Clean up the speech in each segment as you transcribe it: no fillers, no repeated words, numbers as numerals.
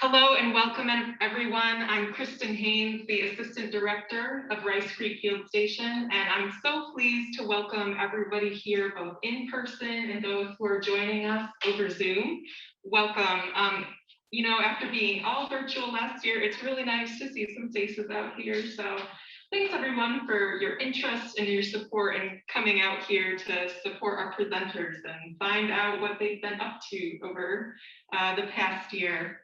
Hello and welcome everyone. I'm Kristen Haynes, the Assistant Director of Rice Creek Field Station, and I'm so pleased to welcome everybody here, both in person and those who are joining us over Zoom. Welcome. You know, after being all virtual last year, it's really nice to see some faces out here. So thanks everyone for your interest and your support and coming out here to support our presenters and find out what they've been up to over the past year.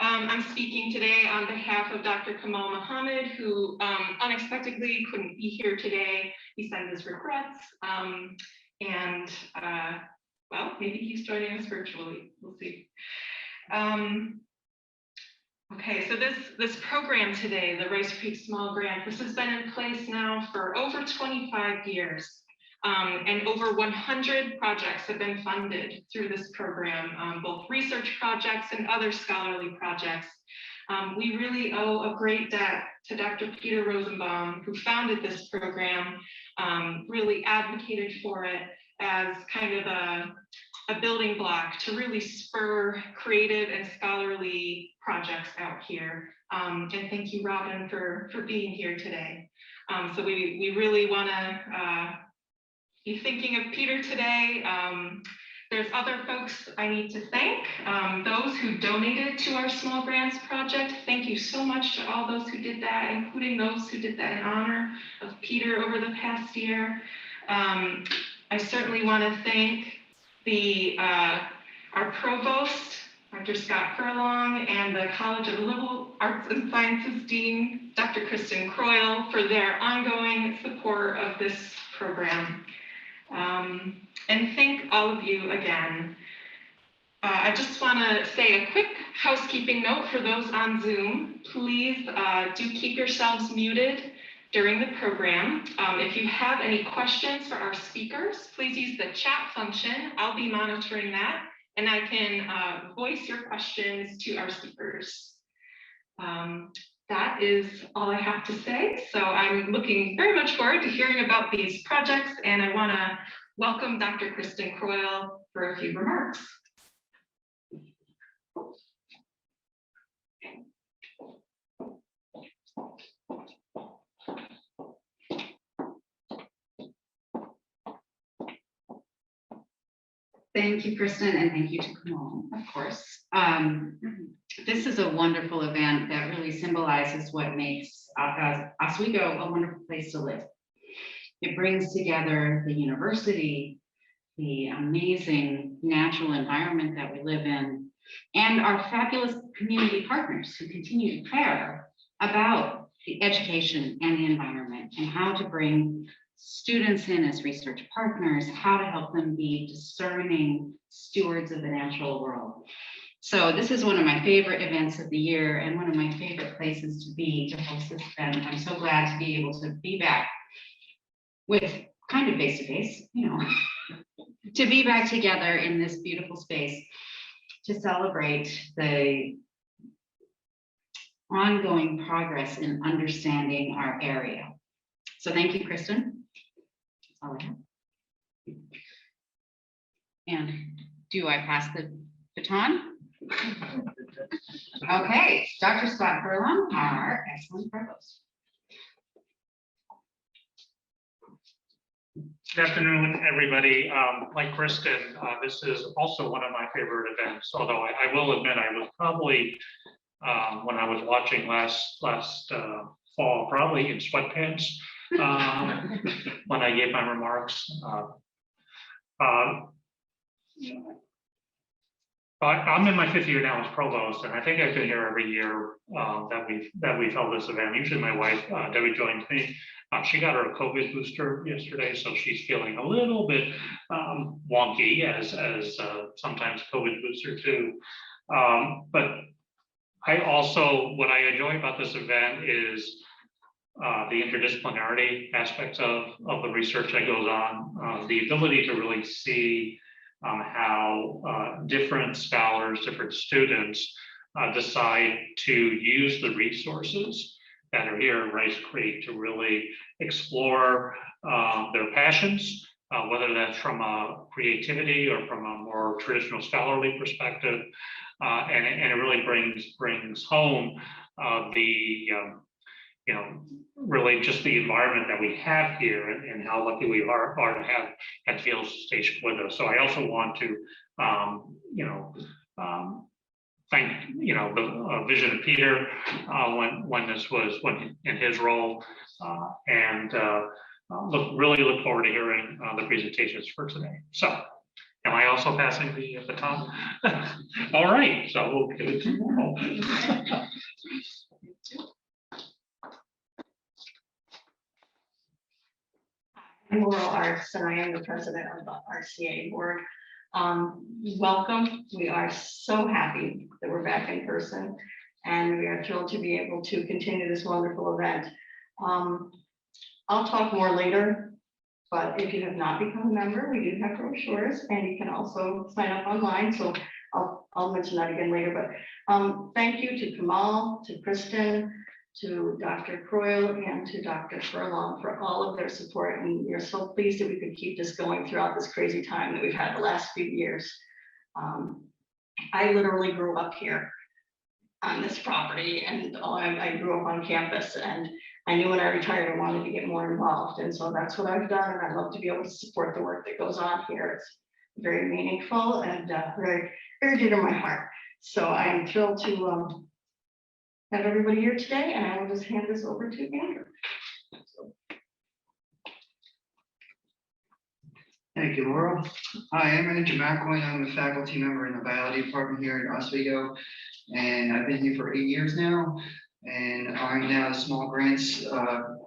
I'm speaking today on behalf of Dr. Kamal Mohammed, who unexpectedly couldn't be here today. He sent his regrets, well, maybe he's joining us virtually. We'll see. Okay, so this program today, the Rice Creek Small Grant, this has been in place now for over 25 years. And over 100 projects have been funded through this program, both research projects and other scholarly projects. We really owe a great debt to Dr. Peter Rosenbaum, who founded this program, really advocated for it as kind of a building block to really spur creative and scholarly projects out here. And thank you, Robin, for being here today. So we really want to be thinking of Peter today. There's other folks I need to thank. Those who donated to our Small Grants project, thank you so much to all those who did that, including those who did that in honor of Peter over the past year. I certainly want to thank our provost, Dr. Scott Furlong, and the College of Liberal Arts and Sciences Dean, Dr. Kristen Croyle, for their ongoing support of this program. And thank all of you again. I just want to say a quick housekeeping note for those on Zoom. Please do keep yourselves muted during the program. If you have any questions for our speakers, please use the chat function. I'll be monitoring that, and I can voice your questions to our speakers. That is all I have to say. So I'm looking very much forward to hearing about these projects, and I want to welcome Dr. Kristen Croyle for a few remarks. Thank you, Kristen, and thank you to Kamal, of course. This is a wonderful event that really symbolizes what makes Oswego a wonderful place to live. It brings together the university, the amazing natural environment that we live in, and our fabulous community partners who continue to care about the education and the environment and how to bring students in as research partners, how to help them be discerning stewards of the natural world. So this is one of my favorite events of the year and one of my favorite places to be to host this event. I'm so glad to be able to be back with kind of face-to-face, you know, to be back together in this beautiful space to celebrate the ongoing progress in understanding our area. So thank you, Kristen. That's all I have. And do I pass the baton? Okay, Dr. Scott Furlong, our excellent provost. Good afternoon, everybody. Like Kristen, this is also one of my favorite events, although I will admit I was probably, when I was watching last fall, probably in sweatpants when I gave my remarks. I'm in my fifth year now as provost, and I think I've been here every year that we've held this event. Usually my wife, Debbie, joins me. She got her COVID booster yesterday, so she's feeling a little bit wonky, as sometimes COVID boosters do. But what I enjoy about this event is the interdisciplinarity aspects of the research that goes on, the ability to really see how different scholars, different students decide to use the resources that are here in Rice Creek to really explore their passions whether that's from a creativity or from a more traditional scholarly perspective. And it really brings home really just the environment that we have here and how lucky we are to have had field station with us. So I also want to, thank, the vision of Peter when this was in his role, and really look forward to hearing the presentations for today. So, am I also passing the baton? All right, so we'll give it to Laurel. I'm Laurel Artz, and I am the president of the RCA board. Welcome. We are so happy that we're back in person, and we are thrilled to be able to continue this wonderful event. I'll talk more later, but if you have not become a member, we do have brochures, and you can also sign up online. So I'll mention that again later. But thank you to Kamal, to Kristen, to Dr. Croyle, and to Dr. Furlong for all of their support. And we are so pleased that we could keep this going throughout this crazy time that we've had the last few years. I literally grew up here on this property, and I grew up on campus, and I knew when I retired I wanted to get more involved, and so that's what I've done, and I love to be able to support the work that goes on here. It's very meaningful and very, very dear to my heart. So I am thrilled to have everybody here today, and I will just hand this over to Andrew. Thank you, Laurel. Hi, I'm Andrew McElwain. I'm a faculty member in the biology department here at Oswego, and I've been here for 8 years now. And I'm now the small grants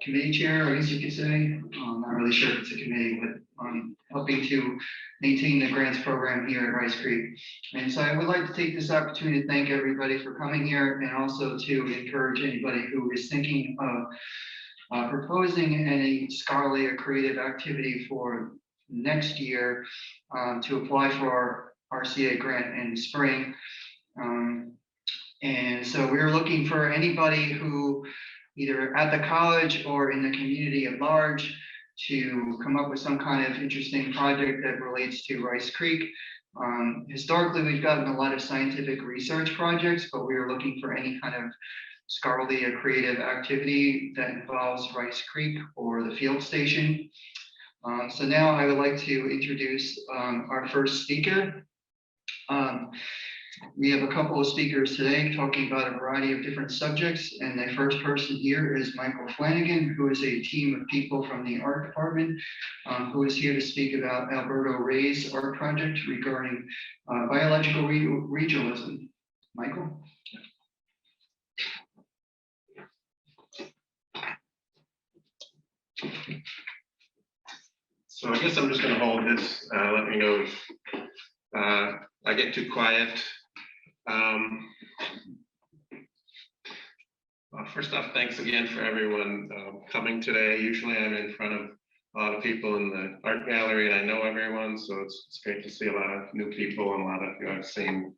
committee chair, I guess you could say. I'm not really sure if it's a committee, but I'm helping to maintain the grants program here at Rice Creek. And so I would like to take this opportunity to thank everybody for coming here, and also to encourage anybody who is thinking of proposing any scholarly or creative activity for next year to apply for our RCA grant in the spring. And so we're looking for anybody who, either at the college or in the community at large, to come up with some kind of interesting project that relates to Rice Creek. Historically, we've gotten a lot of scientific research projects, but we are looking for any kind of scholarly or creative activity that involves Rice Creek or the field station. So now I would like to introduce our first speaker. We have a couple of speakers today talking about a variety of different subjects, and the first person here is Michael Flanagan, who is a team of people from the art department, who is here to speak about Alberto Ray's art project regarding biological regionalism. Michael? So I guess I'm just going to hold this. Let me know if I get too quiet. First off, thanks again for everyone coming today. Usually I'm in front of a lot of people in the art gallery and I know everyone, so it's great to see a lot of new people and a lot of you I've seen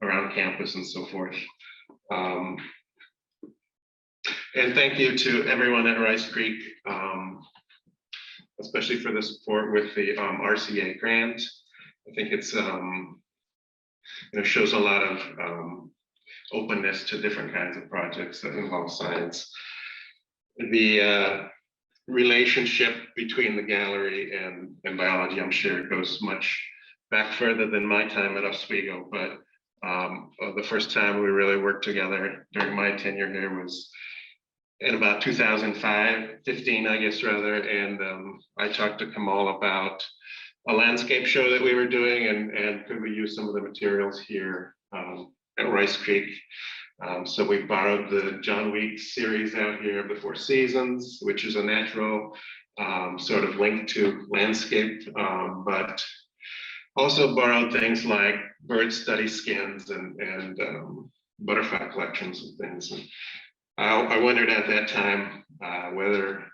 around campus and so forth. And thank you to everyone at Rice Creek, especially for the support with the RCA grant. I think it's shows a lot of openness to different kinds of projects that involve science. The relationship between the gallery and biology, I'm sure it goes much back further than my time at Oswego, but the first time we really worked together during my tenure here was in about 2015, I guess, rather, and I talked to Kamal about a landscape show that we were doing, and could we use some of the materials here at Rice Creek. So we borrowed the John Weeks series out here of the Four Seasons, which is a natural sort of link to landscape, but also borrowed things like bird study skins and butterfly collections and things. And I wondered at that time whether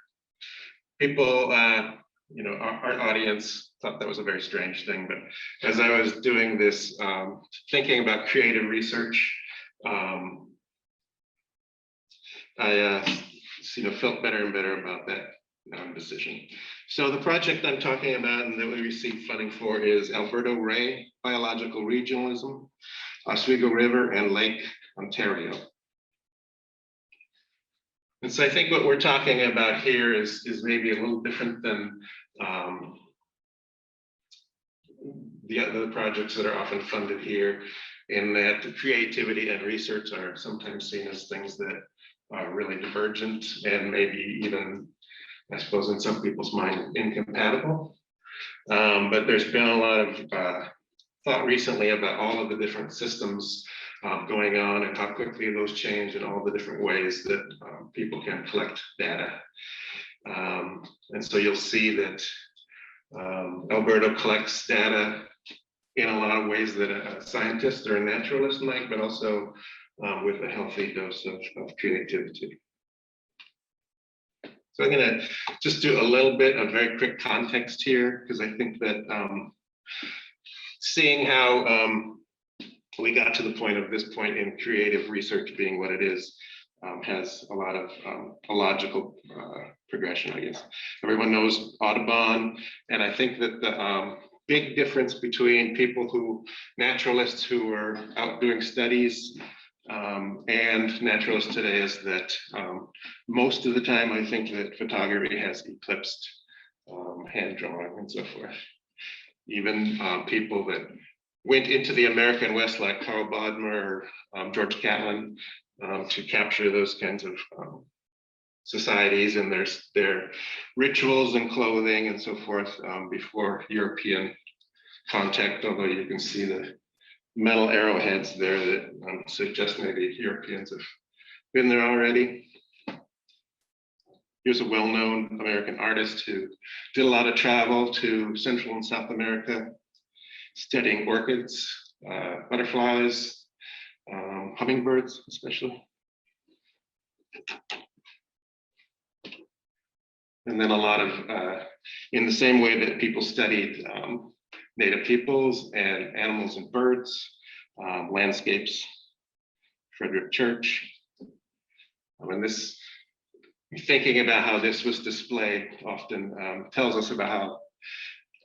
people, our audience thought that was a very strange thing, but as I was doing this, thinking about creative research, I felt better and better about that decision. So the project I'm talking about and that we received funding for is Alberto Ray Biological Regionalism, Oswego River and Lake Ontario. And so I think what we're talking about here is maybe a little different than the other projects that are often funded here, in that creativity and research are sometimes seen as things that are really divergent and maybe even, I suppose, in some people's mind, incompatible. But there's been a lot of thought recently about all of the different systems going on and how quickly those change and all the different ways that people can collect data. And so you'll see that Alberto collects data in a lot of ways that a scientist or a naturalist might, but also with a healthy dose of creativity. So I'm going to just do a little bit of very quick context here, because I think that seeing how we got to the point of this point in creative research being what it is has a lot of a logical progression, I guess. Everyone knows Audubon, and I think that the big difference between naturalists who are out doing studies and naturalists today is that most of the time I think that photography has eclipsed hand drawing and so forth. Even people that went into the American West like Carl Bodmer or George Catlin to capture those kinds of societies and their rituals and clothing and so forth before European contact, although you can see the metal arrowheads there that suggest maybe Europeans have been there already. Here's a well-known American artist who did a lot of travel to Central and South America, studying orchids, butterflies, hummingbirds especially. And then a lot of, in the same way that people studied native peoples and animals and birds, landscapes, Frederick Church. And this, thinking about how this was displayed often tells us about how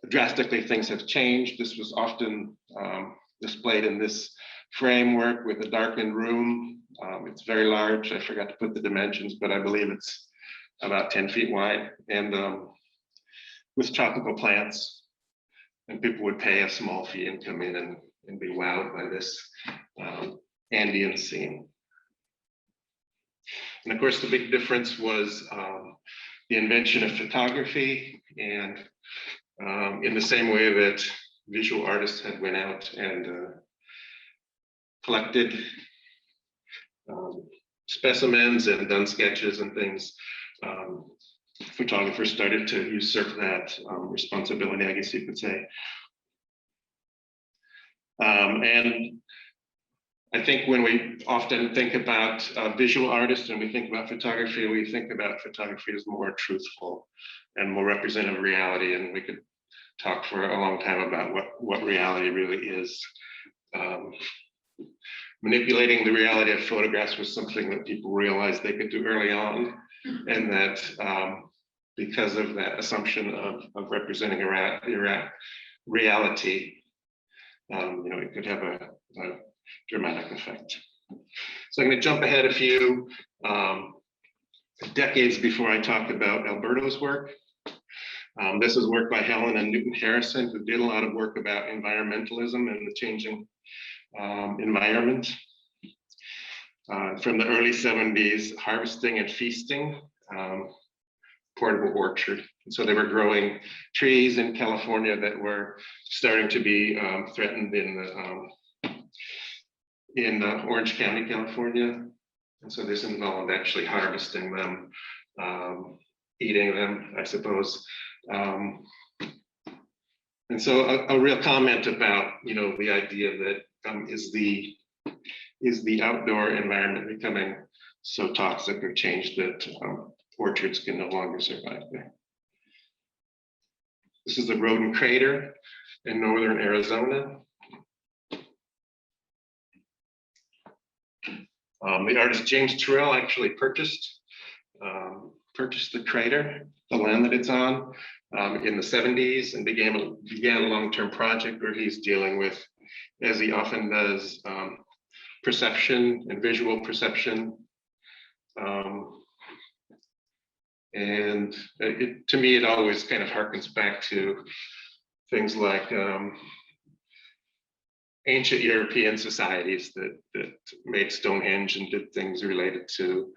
drastically things have changed. This was often displayed in this framework with a darkened room. It's very large. I forgot to put the dimensions, but I believe it's about 10 feet wide, and with tropical plants. And people would pay a small fee and come in and be wowed by this Andean scene. And of course, the big difference was the invention of photography, and in the same way that visual artists had went out and collected specimens and done sketches and things, photographers started to usurp that responsibility, I guess you could say. And I think when we often think about visual artists and we think about photography, we think about photography as more truthful and more representative of reality. And we could talk for a long time about what reality really is. Manipulating the reality of photographs was something that people realized they could do early on, and that because of that assumption of representing a reality, it could have a dramatic effect. So I'm going to jump ahead a few decades before I talk about Alberto's work. This is work by Helen and Newton Harrison, who did a lot of work about environmentalism and the changing environment. From the early 70s, harvesting and feasting, portable orchard. And so they were growing trees in California that were starting to be threatened in Orange County, California. And so this involved actually harvesting them, eating them, I suppose. And so a real comment about, the idea that is the outdoor environment becoming so toxic or changed that orchards can no longer survive there. This is the rodent crater in northern Arizona. The artist James Croyle actually purchased purchased the crater, the land that it's on, in the 70s, and began a long-term project where he's dealing with, as he often does, perception and visual perception. And to me, it always kind of harkens back to things like ancient European societies that made Stonehenge and did things related to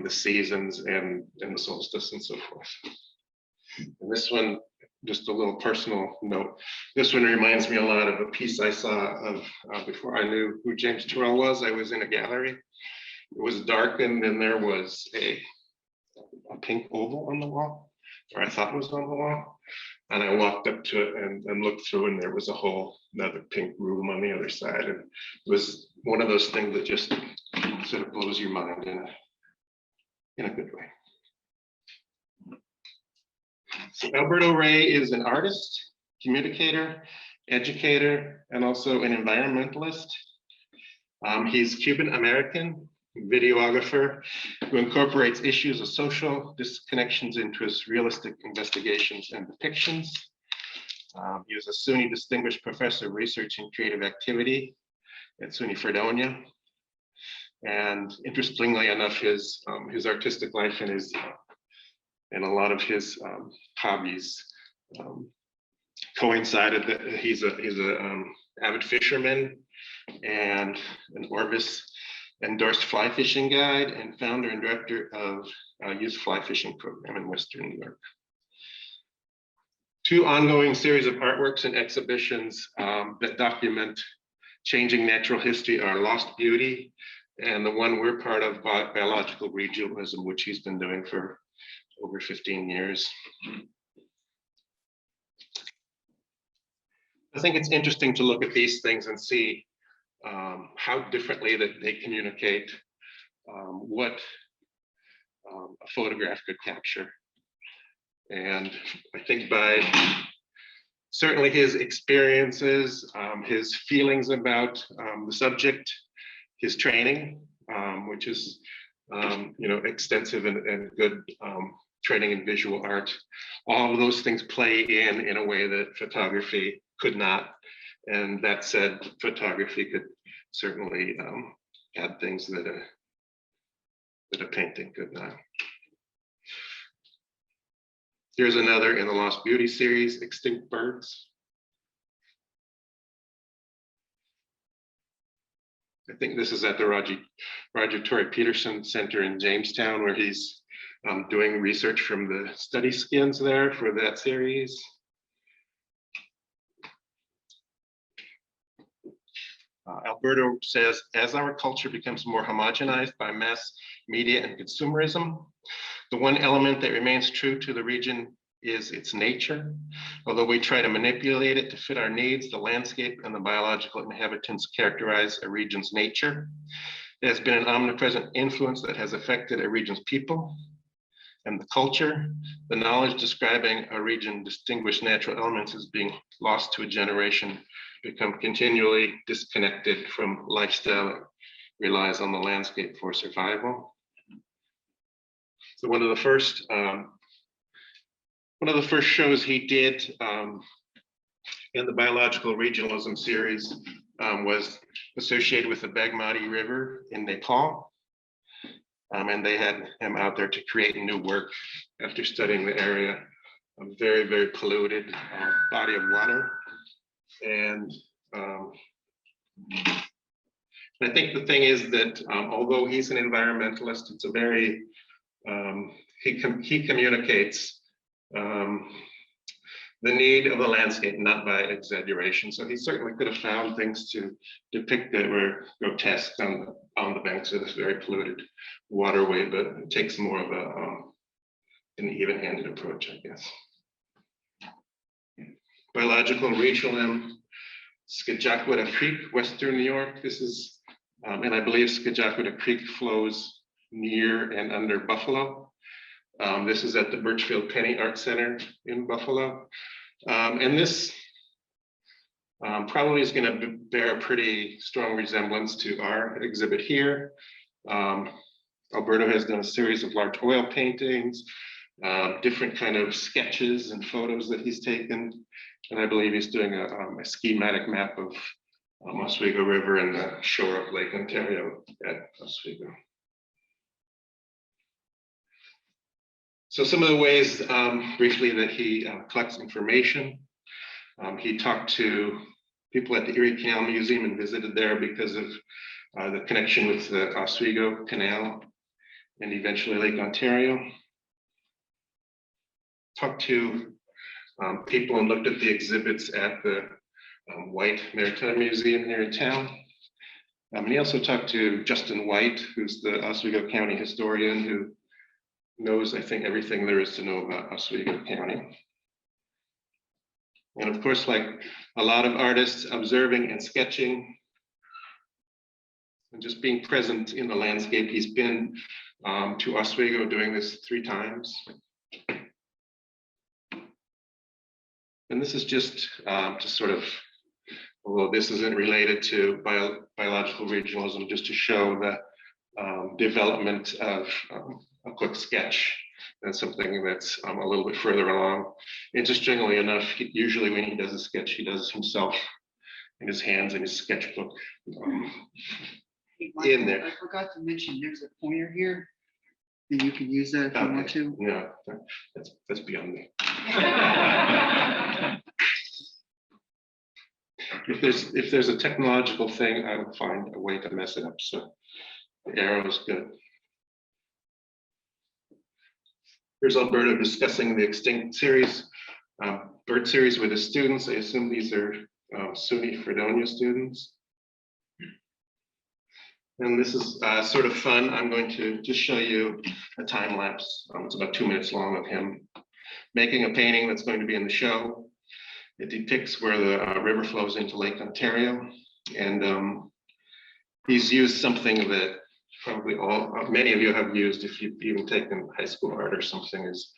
the seasons and the solstice and so forth. And this one, just a little personal note, this one reminds me a lot of a piece I saw of before I knew who James Croyle was. I was in a gallery. It was dark, and then there was a pink oval on the wall, or I thought it was on the wall. And I walked up to it and looked through, and there was a whole another pink room on the other side. And it was one of those things that just sort of blows your mind in a good way. So Alberto Ray is an artist, communicator, educator, and also an environmentalist. He's Cuban American, videographer who incorporates issues of social disconnections into his realistic investigations and depictions. He was a SUNY Distinguished Professor of Research and Creative Activity at SUNY Fredonia. And interestingly enough, his artistic life and a lot of his hobbies coincided. That he's a avid fisherman and an Orbis endorsed fly fishing guide and founder and director of youth fly fishing program in Western New York. Two ongoing series of artworks and exhibitions that document changing natural history are Lost Beauty and the one we're part of, Biological Regionalism, which he's been doing for over 15 years. I think it's interesting to look at these things and see how differently that they communicate what a photograph could capture. And I think by certainly his experiences, his feelings about the subject, his training, which is extensive and good training in visual art, all of those things play in a way that photography could not. And that said, photography could certainly add things that a painting could not. Here's another in the Lost Beauty series, Extinct Birds. I think this is at the Roger Torrey Peterson Center in Jamestown, where he's doing research from the study skins there for that series. Alberto says, as our culture becomes more homogenized by mass media and consumerism, the one element that remains true to the region is its nature. Although we try to manipulate it to fit our needs, the landscape and the biological inhabitants characterize a region's nature. It has been an omnipresent influence that has affected a region's people and the culture. The knowledge describing a region's distinguished natural elements is being lost to a generation, become continually disconnected from lifestyle that relies on the landscape for survival. So one of the first shows he did in the Biological Regionalism series was associated with the Bagmati River in Nepal. And they had him out there to create new work after studying the area, a very, very polluted body of water. And I think the thing is that although he's an environmentalist, it's a very, he communicates the need of the landscape, not by exaggeration. So he certainly could have found things to depict that were grotesque on the banks of this very polluted waterway, but it takes more of an even-handed approach, I guess. Biological Regionalism, Skagjakwada Creek, Western New York. This is, and I believe Skagjakwada Creek flows near and under Buffalo. This is at the Birchfield Penny Art Center in Buffalo. And this probably is going to bear a pretty strong resemblance to our exhibit here. Alberto has done a series of large oil paintings, different kind of sketches and photos that he's taken. And I believe he's doing a schematic map of Oswego River and the shore of Lake Ontario at Oswego. So some of the ways briefly that he collects information. He talked to people at the Erie Canal Museum and visited there because of the connection with the Oswego Canal and eventually Lake Ontario. Talked to people and looked at the exhibits at the White Maritime Museum here in town. And he also talked to Justin White, who's the Oswego County historian who knows, I think, everything there is to know about Oswego County. And of course, like a lot of artists, observing and sketching and just being present in the landscape. He's been to Oswego doing this 3 times. And this is just sort of, although this isn't related to biological regionalism, just to show the development of a quick sketch. That's something that's a little bit further along. Interestingly enough, usually when he does a sketch, he does it himself in his hands in his sketchbook. Hey, In there. I forgot to mention, there's a pointer here, and you can use that if you want Okay. to. No, that's beyond me. If there's a technological thing, I will find a way to mess it up. So the arrow is good. Here's Alberto discussing the extinct series, bird series with his students. I assume these are SUNY Fredonia students. And this is sort of fun. I'm going to just show you a time lapse. It's about 2 minutes long of him making a painting that's going to be in the show. It depicts where the river flows into Lake Ontario. And he's used something that probably many of you have used if you've even taken high school art or something, is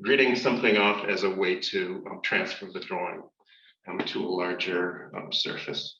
gridding something off as a way to transfer the drawing to a larger surface.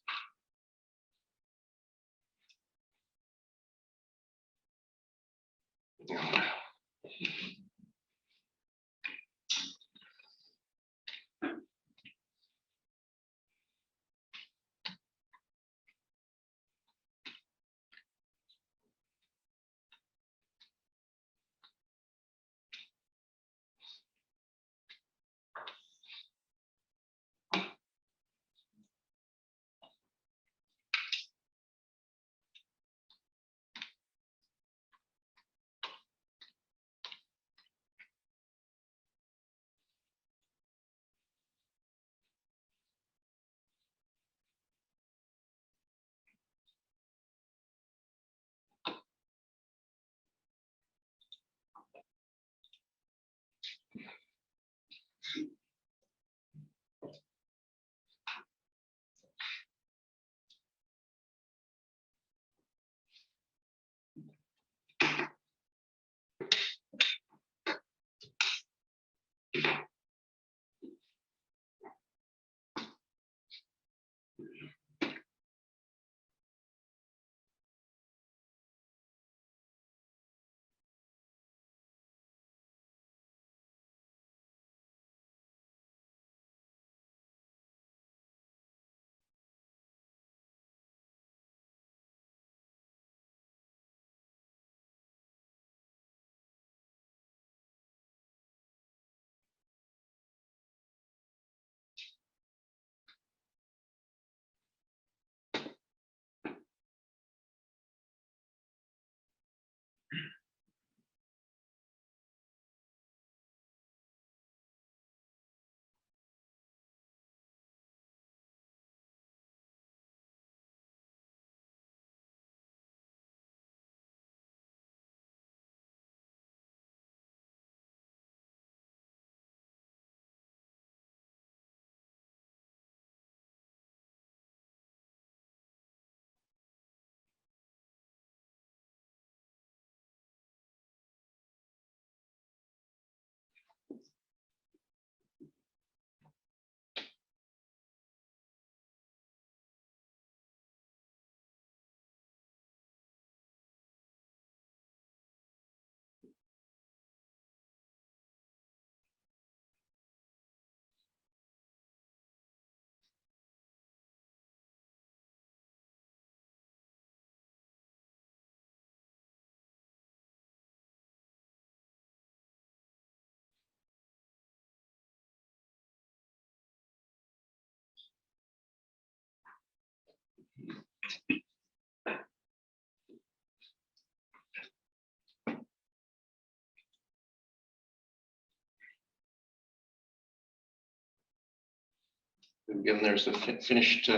Again, there's the finished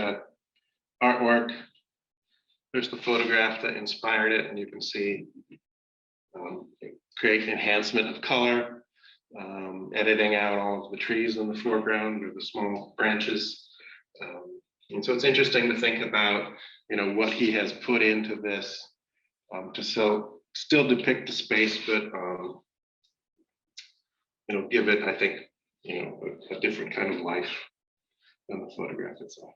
artwork. There's the photograph that inspired it, and you can see create enhancement of color, editing out all of the trees in the foreground or the small branches. And so it's interesting to think about, what he has put into this to still depict the space, but give it, I think, a different kind of life than the photograph itself.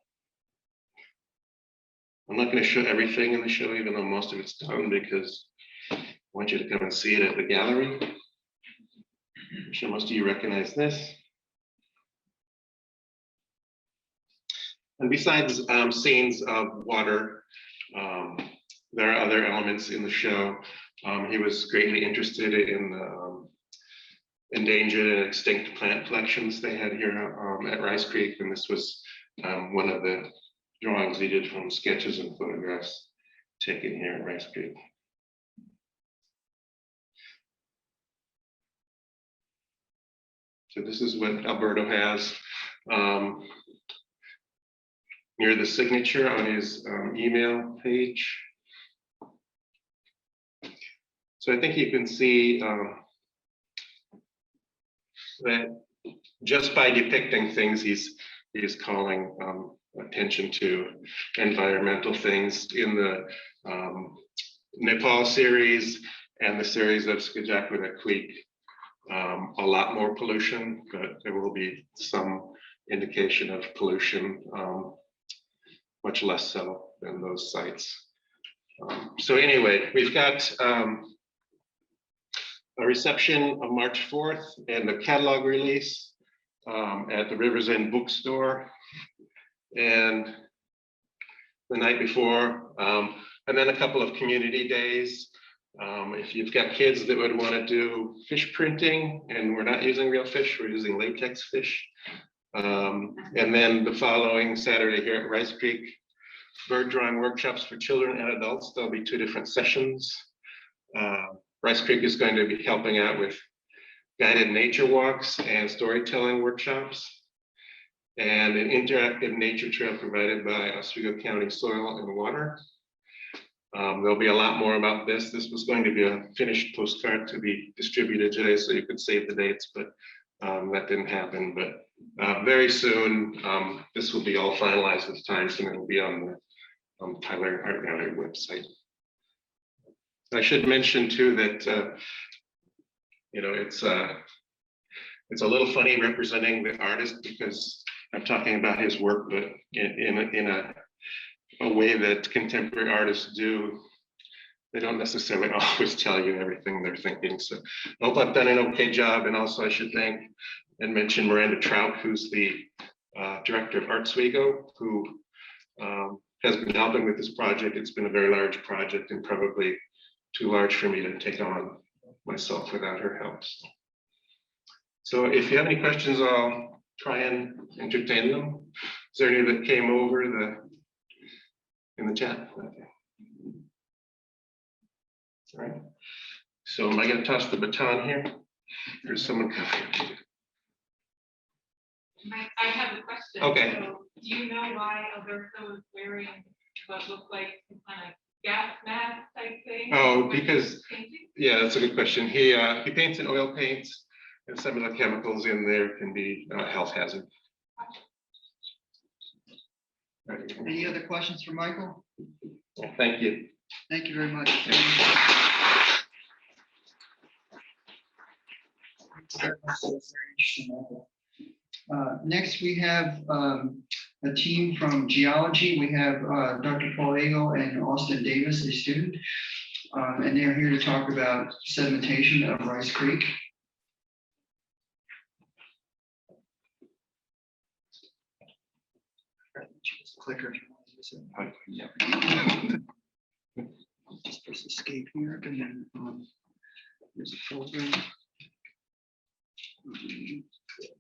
I'm not going to show everything in the show, even though most of it's done, because I want you to come and see it at the gallery. I'm sure most of you recognize this. And besides scenes of water, there are other elements in the show. He was greatly interested in the endangered and extinct plant collections they had here at Rice Creek, and this was one of the drawings he did from sketches and photographs taken here at Rice Creek. So this is what Alberto has near the signature on his email page. So I think you can see that just by depicting things, he's calling attention to environmental things. In the Nepal series and the series of Skajakwada Creek, a lot more pollution, but there will be some indication of pollution, much less so than those sites. So anyway, we've got a reception on March 4th and a catalog release at the Rivers End bookstore, and the night before, and then a couple of community days. If you've got kids that would want to do fish printing, and we're not using real fish, we're using latex fish. And then the following Saturday here at Rice Creek, bird drawing workshops for children and adults. There'll be 2 different sessions. Rice Creek is going to be helping out with guided nature walks and storytelling workshops, and an interactive nature trail provided by Oswego County Soil and Water. There'll be a lot more about this. This was going to be a finished postcard to be distributed today, so you could save the dates, but that didn't happen. But very soon, this will be all finalized with times, and it'll be on the Tyler Art Gallery website. I should mention too that it's a little funny representing the artist, because I'm talking about his work, but in a way that contemporary artists do. They don't necessarily always tell you everything they're thinking. So I hope I've done an okay job. And also I should thank and mention Miranda Traudt, who's the director of Artz Oswego, who has been helping with this project. It's been a very large project and probably too large for me to take on myself without her help. So if you have any questions, I'll try and entertain them. Is there any that came over in the chat? Okay. All right. So am I going to toss the baton here? There's someone coming. I have a question. Okay. So, do you know why Alberto is wearing what looks like some kind of gas mask type thing? Oh, because, yeah, that's a good question. He paints in oil paints, and some of the chemicals in there can be a health hazard. Any other questions for Michael? Yeah, thank you. Thank you very much. Next, we have a team from geology. We have Dr. Paul Agle and Austin Davis, a student, and they're here to talk about sedimentation of Rice Creek. Clicker. Just press escape here, and then there's a folder.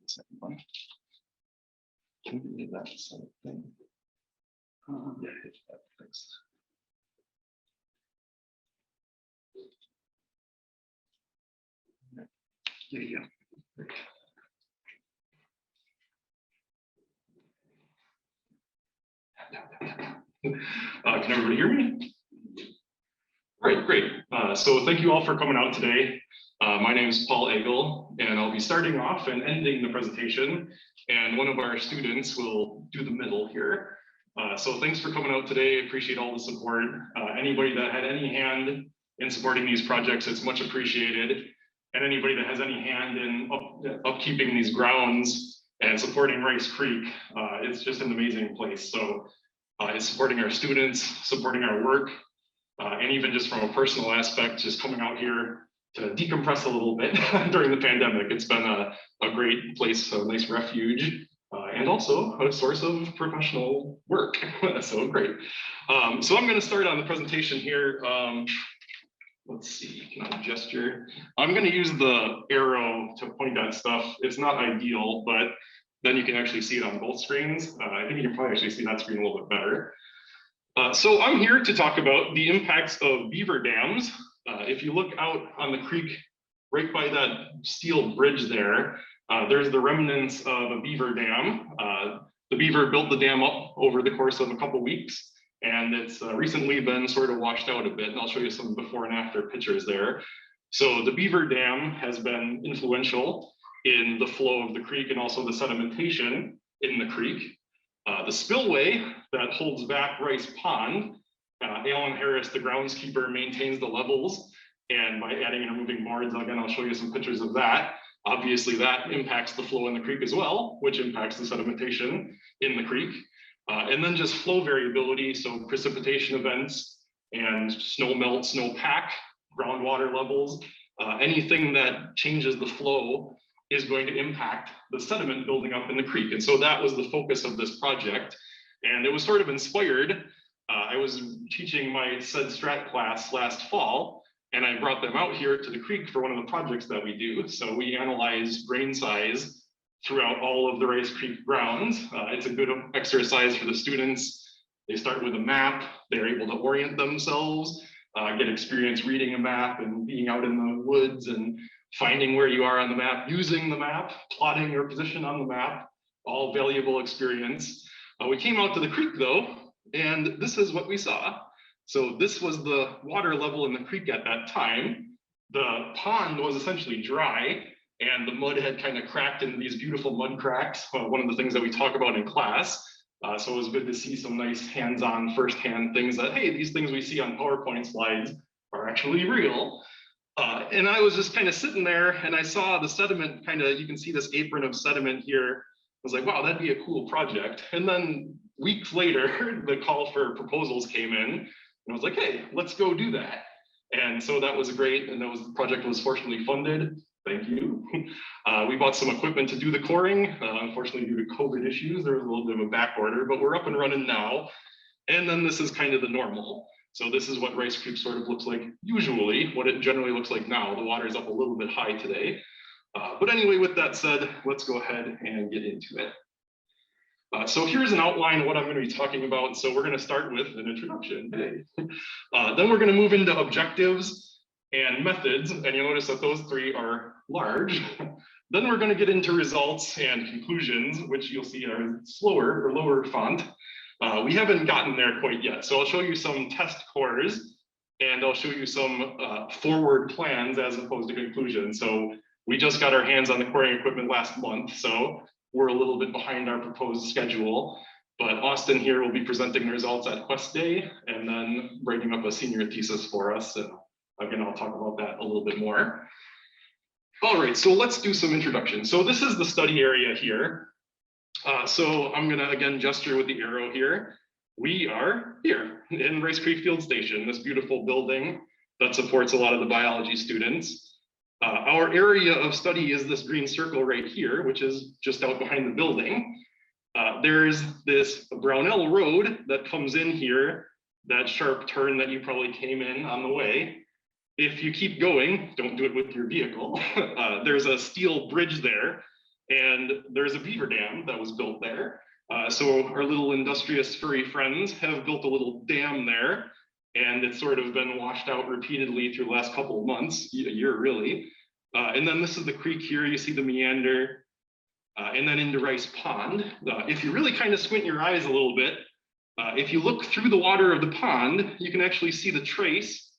Second one. Can we do that same thing? Yeah, thanks. There you go. Can everybody hear me? All right, great. So thank you all for coming out today. My name is Paul Agle, and I'll be starting off and ending the presentation, and one of our students will do the middle here. So thanks for coming out today. Appreciate all the support. Anybody that had any hand in supporting these projects, it's much appreciated. And anybody that has any hand in upkeeping these grounds and supporting Rice Creek, it's just an amazing place. So it's supporting our students, supporting our work, and even just from a personal aspect, just coming out here to decompress a little bit during the pandemic. It's been a great place, a nice refuge, and also a source of professional work. So great. So I'm going to start on the presentation here. Let's see, can I gesture? I'm going to use the arrow to point at stuff. It's not ideal, but then you can actually see it on both screens. I think you can probably actually see that screen a little bit better. So I'm here to talk about the impacts of beaver dams. If you look out on the creek, right by that steel bridge there, there's the remnants of a beaver dam. The beaver built the dam up over the course of a couple weeks, and it's recently been sort of washed out a bit, and I'll show you some before and after pictures there. So the beaver dam has been influential in the flow of the creek and also the sedimentation in the creek. The spillway that holds back Rice Pond, Alan Harris, the groundskeeper, maintains the levels, and by adding and removing boards, again, I'll show you some pictures of that. Obviously, that impacts the flow in the creek as well, which impacts the sedimentation in the creek. And then just flow variability, so precipitation events and snow melt, snow pack, groundwater levels, anything that changes the flow is going to impact the sediment building up in the creek. And so that was the focus of this project. And it was sort of inspired. I was teaching my SED-Strat class last fall, and I brought them out here to the creek for one of the projects that we do. So we analyze grain size throughout all of the Rice Creek grounds. It's a good exercise for the students. They start with a map. They're able to orient themselves, get experience reading a map and being out in the woods and finding where you are on the map, using the map, plotting your position on the map, all valuable experience. We came out to the creek though, and this is what we saw. So this was the water level in the creek at that time. The pond was essentially dry, and the mud had kind of cracked into these beautiful mud cracks, one of the things that we talk about in class. So it was good to see some nice hands-on, firsthand things that, hey, these things we see on PowerPoint slides are actually real. And I was just kind of sitting there, and I saw the sediment kind of, you can see this apron of sediment here. I was like, wow, that'd be a cool project. And then weeks later, the call for proposals came in, and I was like, hey, let's go do that. And so that was great, and the project was fortunately funded. Thank you. We bought some equipment to do the coring. Unfortunately, due to COVID issues, there was a little bit of a back order, but we're up and running now. And then this is kind of the normal. So this is what Rice Creek sort of looks like usually, what it generally looks like now. The water is up a little bit high today. But anyway, with that said, let's go ahead and get into it. So here's an outline of what I'm going to be talking about. So we're going to start with an introduction. Hey. Then we're going to move into objectives and methods, and you'll notice that those three are large. Then we're going to get into results and conclusions, which you'll see are slower or lower font. We haven't gotten there quite yet. So I'll show you some test cores, and I'll show you some forward plans as opposed to conclusions. So we just got our hands on the coring equipment last month, so we're a little bit behind our proposed schedule. But Austin here will be presenting the results at Quest Day and then writing up a senior thesis for us. And again, I'll talk about that a little bit more. All right, so let's do some introduction. So this is the study area here. So I'm gonna again gesture with the arrow here. We are here in Rice Creek Field Station, this beautiful building that supports a lot of the biology students. Our area of study is this green circle right here, which is just out behind the building. There's this Brownell Road that comes in here, that sharp turn that you probably came in on the way. If you keep going, don't do it with your vehicle. There's a steel bridge there, and there's a beaver dam that was built there. So our little industrious furry friends have built a little dam there, and it's sort of been washed out repeatedly through the last couple of months, a year really. And then this is the creek here, you see the meander, and then into Rice Pond. If you really kind of squint your eyes a little bit, if you look through the water of the pond, you can actually see the trace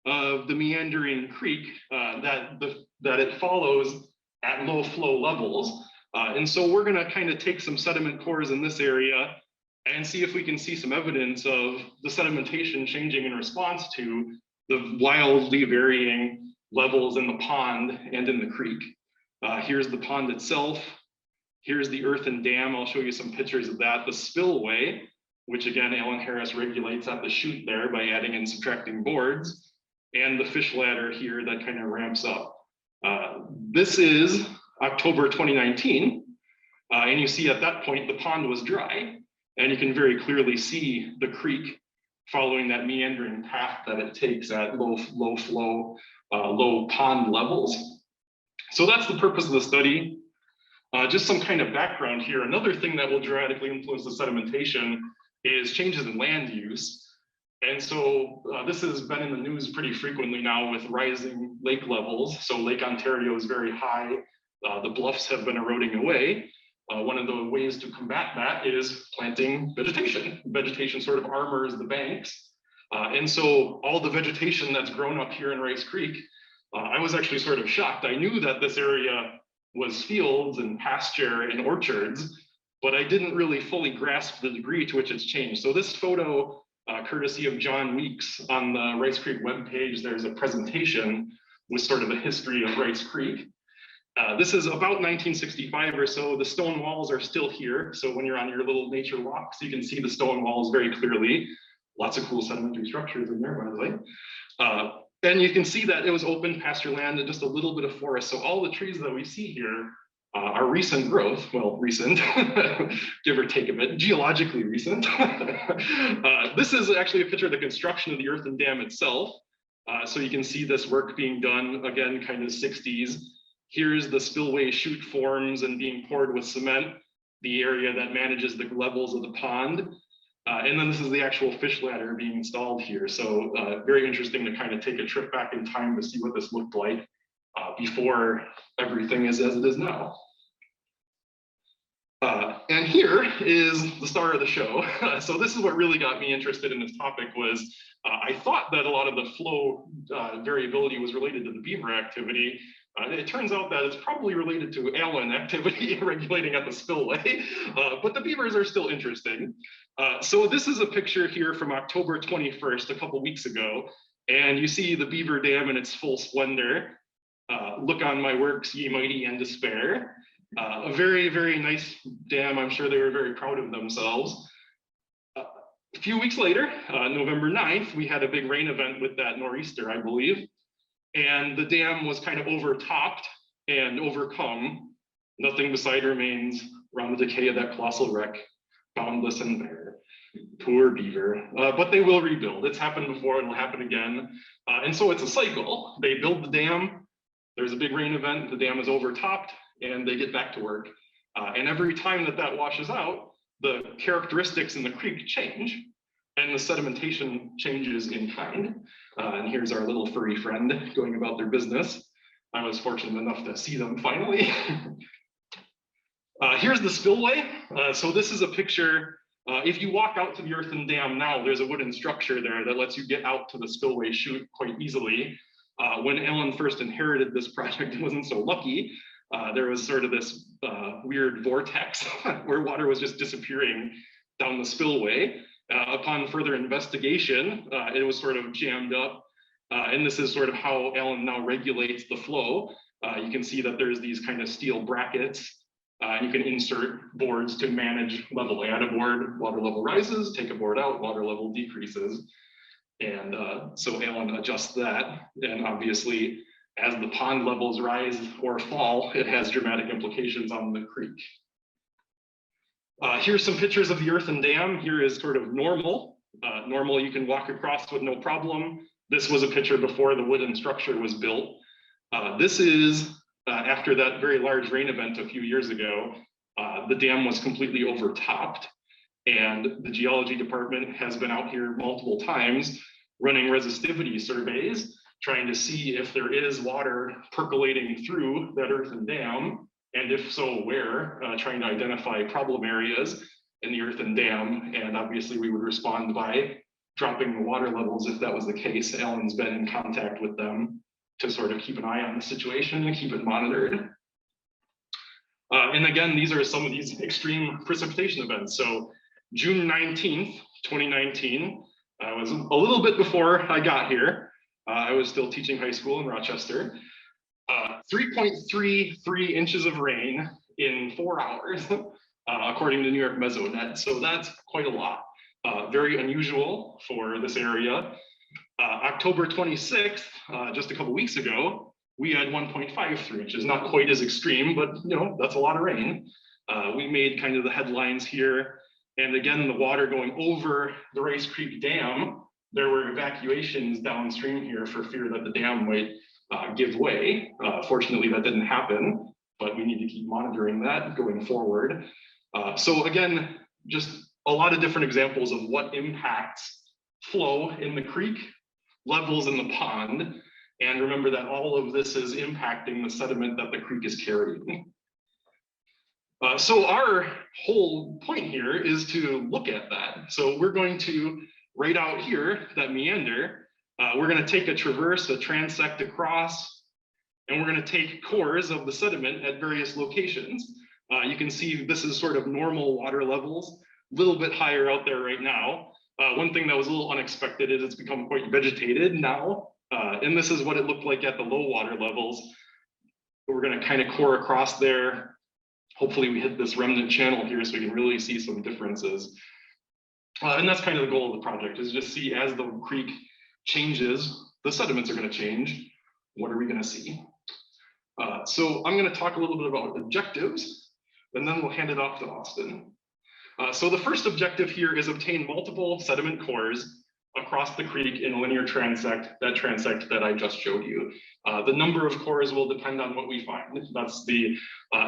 of the meandering creek that it follows at low flow levels. And so we're gonna kind of take some sediment cores in this area and see if we can see some evidence of the sedimentation changing in response to the wildly varying levels in the pond and in the creek. Here's the pond itself. Here's the earthen dam. I'll show you some pictures of that. The spillway, which again, Alan Harris regulates at the chute there by adding and subtracting boards, and the fish ladder here that kind of ramps up. This is October 2019, and you see at that point the pond was dry, and you can very clearly see the creek following that meandering path that it takes at low flow, low pond levels. So that's the purpose of the study. Just some kind of background here. Another thing that will dramatically influence the sedimentation is changes in land use. And so this has been in the news pretty frequently now with rising lake levels. So Lake Ontario is very high. The bluffs have been eroding away. One of the ways to combat that is planting vegetation. Vegetation sort of armors the banks. And so all the vegetation that's grown up here in Rice Creek, I was actually sort of shocked. I knew that this area was fields and pasture and orchards, but I didn't really fully grasp the degree to which it's changed. So this photo, courtesy of John Weeks on the Rice Creek webpage, there's a presentation with sort of a history of Rice Creek. This is about 1965 or so. The stone walls are still here. So when you're on your little nature walks, you can see the stone walls very clearly. Lots of cool sedimentary structures in there, by the way. And you can see that it was open pasture land and just a little bit of forest. So all the trees that we see here are recent growth. Well, recent, give or take a bit, geologically recent. This is actually a picture of the construction of the earthen dam itself. So you can see this work being done, again, kind of 60s. Here's the spillway chute forms and being poured with cement, the area that manages the levels of the pond. And then this is the actual fish ladder being installed here. So very interesting to kind of take a trip back in time to see what this looked like before everything is as it is now. And here is the star of the show. So this is what really got me interested in this topic was I thought that a lot of the flow variability was related to the beaver activity. It turns out that it's probably related to allen activity regulating at the spillway, but the beavers are still interesting. So this is a picture here from October 21st, a couple weeks ago, and you see the beaver dam in its full splendor. Look on my works, ye mighty and despair. A very, very nice dam. I'm sure they were very proud of themselves. A few weeks later, November 9th, we had a big rain event with that nor'easter, I believe. And the dam was kind of overtopped and overcome. Nothing beside remains around the decay of that colossal wreck, boundless and bare. Poor beaver, but they will rebuild. It's happened before, it'll happen again. And so it's a cycle. They build the dam, there's a big rain event, the dam is overtopped, and they get back to work. And every time that washes out, the characteristics in the creek change, and the sedimentation changes in kind. And here's our little furry friend going about their business. I was fortunate enough to see them finally. Here's the spillway. So this is a picture. If you walk out to the earthen dam now, there's a wooden structure there that lets you get out to the spillway chute quite easily. When Ellen first inherited this project, it wasn't so lucky. There was sort of this weird vortex where water was just disappearing down the spillway. Upon further investigation, it was sort of jammed up. And this is sort of how Ellen now regulates the flow. You can see that there's these kind of steel brackets. You can insert boards to manage level. Add a board, water level rises, take a board out, water level decreases. And so Ellen adjusts that. And obviously, as the pond levels rise or fall, it has dramatic implications on the creek. Here's some pictures of the earthen dam. Here is sort of normal. Normal you can walk across with no problem. This was a picture before the wooden structure was built. This is after that very large rain event a few years ago. The dam was completely overtopped, and the geology department has been out here multiple times running resistivity surveys, trying to see if there is water percolating through that earthen dam, and if so, where, trying to identify problem areas in the earthen dam. And obviously we would respond by dropping the water levels if that was the case. Alan's been in contact with them to sort of keep an eye on the situation and keep it monitored. And again, these are some of these extreme precipitation events. So June 19th, 2019, was a little bit before I got here. I was still teaching high school in Rochester. 3.33 inches of rain in 4 hours, according to New York Mesonet. So that's quite a lot. Very unusual for this area. October 26th, just a couple weeks ago, we had 1.53 inches, not quite as extreme, but you know, that's a lot of rain. We made kind of the headlines here. And again, the water going over the Rice Creek Dam, there were evacuations downstream here for fear that the dam might give way. Fortunately, that didn't happen, but we need to keep monitoring that going forward. So again, just a lot of different examples of what impacts flow in the creek, levels in the pond. And remember that all of this is impacting the sediment that the creek is carrying. So our whole point here is to look at that. So we're going to, right out here, that meander, we're going to take a traverse, a transect across, and we're going to take cores of the sediment at various locations. You can see this is sort of normal water levels, a little bit higher out there right now. One thing that was a little unexpected is it's become quite vegetated now. And this is what it looked like at the low water levels. We're going to kind of core across there. Hopefully we hit this remnant channel here so we can really see some differences. And that's kind of the goal of the project, is just see as the creek changes, the sediments are going to change. What are we going to see? So I'm going to talk a little bit about objectives, and then we'll hand it off to Austin. So the first objective here is obtain multiple sediment cores across the creek in a linear transect, that I just showed you. The number of cores will depend on what we find. That's the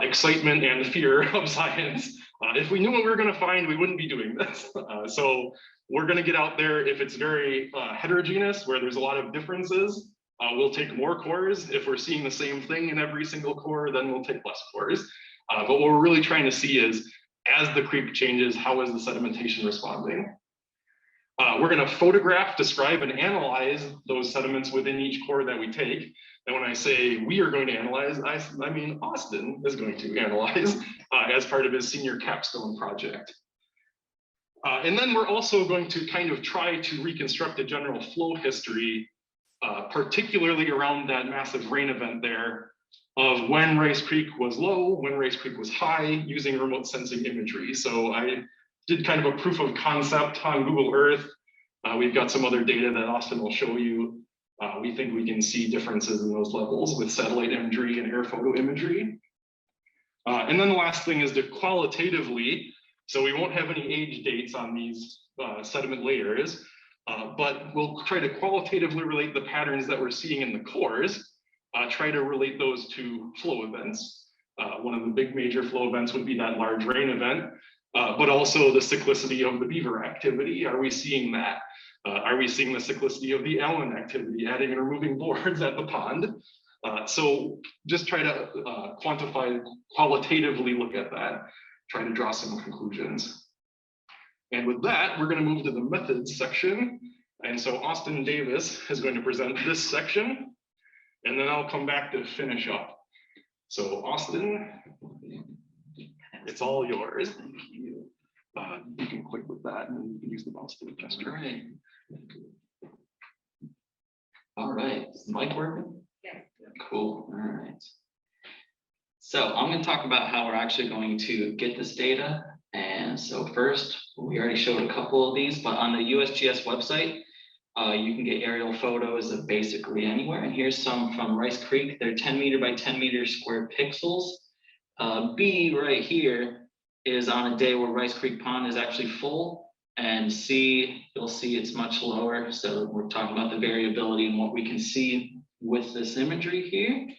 excitement and fear of science. If we knew what we were going to find, we wouldn't be doing this. So we're going to get out there. If it's very heterogeneous, where there's a lot of differences, we'll take more cores. If we're seeing the same thing in every single core, then we'll take less cores. But what we're really trying to see is, as the creek changes, how is the sedimentation responding? We're going to photograph, describe, and analyze those sediments within each core that we take. And when I say we are going to analyze, I mean Austin is going to analyze as part of his senior capstone project. And then we're also going to kind of try to reconstruct a general flow history, particularly around that massive rain event there, of when Rice Creek was low, when Rice Creek was high, using remote sensing imagery. So I did kind of a proof of concept on Google Earth. We've got some other data that Austin will show you. We think we can see differences in those levels with satellite imagery and air photo imagery. And then the last thing is to qualitatively, so we won't have any age dates on these sediment layers, but we'll try to qualitatively relate the patterns that we're seeing in the cores, try to relate those to flow events. One of the big major flow events would be that large rain event, but also the cyclicity of the beaver activity. Are we seeing that? Are we seeing the cyclicity of the allen activity, adding and removing boards at the pond? So just try to qualitatively look at that, try to draw some conclusions. And with that, we're going to move to the methods section. And so Austin Davis is going to present this section, and then I'll come back to finish up. So Austin, it's all yours. Thank you. You can click with that and you can use the mouse to gesture. All right. All right, is the mic working? Yeah. Cool, all right. So I'm going to talk about how we're actually going to get this data. And so first, we already showed a couple of these, but on the USGS website, you can get aerial photos of basically anywhere. And here's some from Rice Creek. They're 10 meter by 10 meter square pixels. B right here is on a day where Rice Creek Pond is actually full. And C, you'll see it's much lower. So we're talking about the variability and what we can see with this imagery here.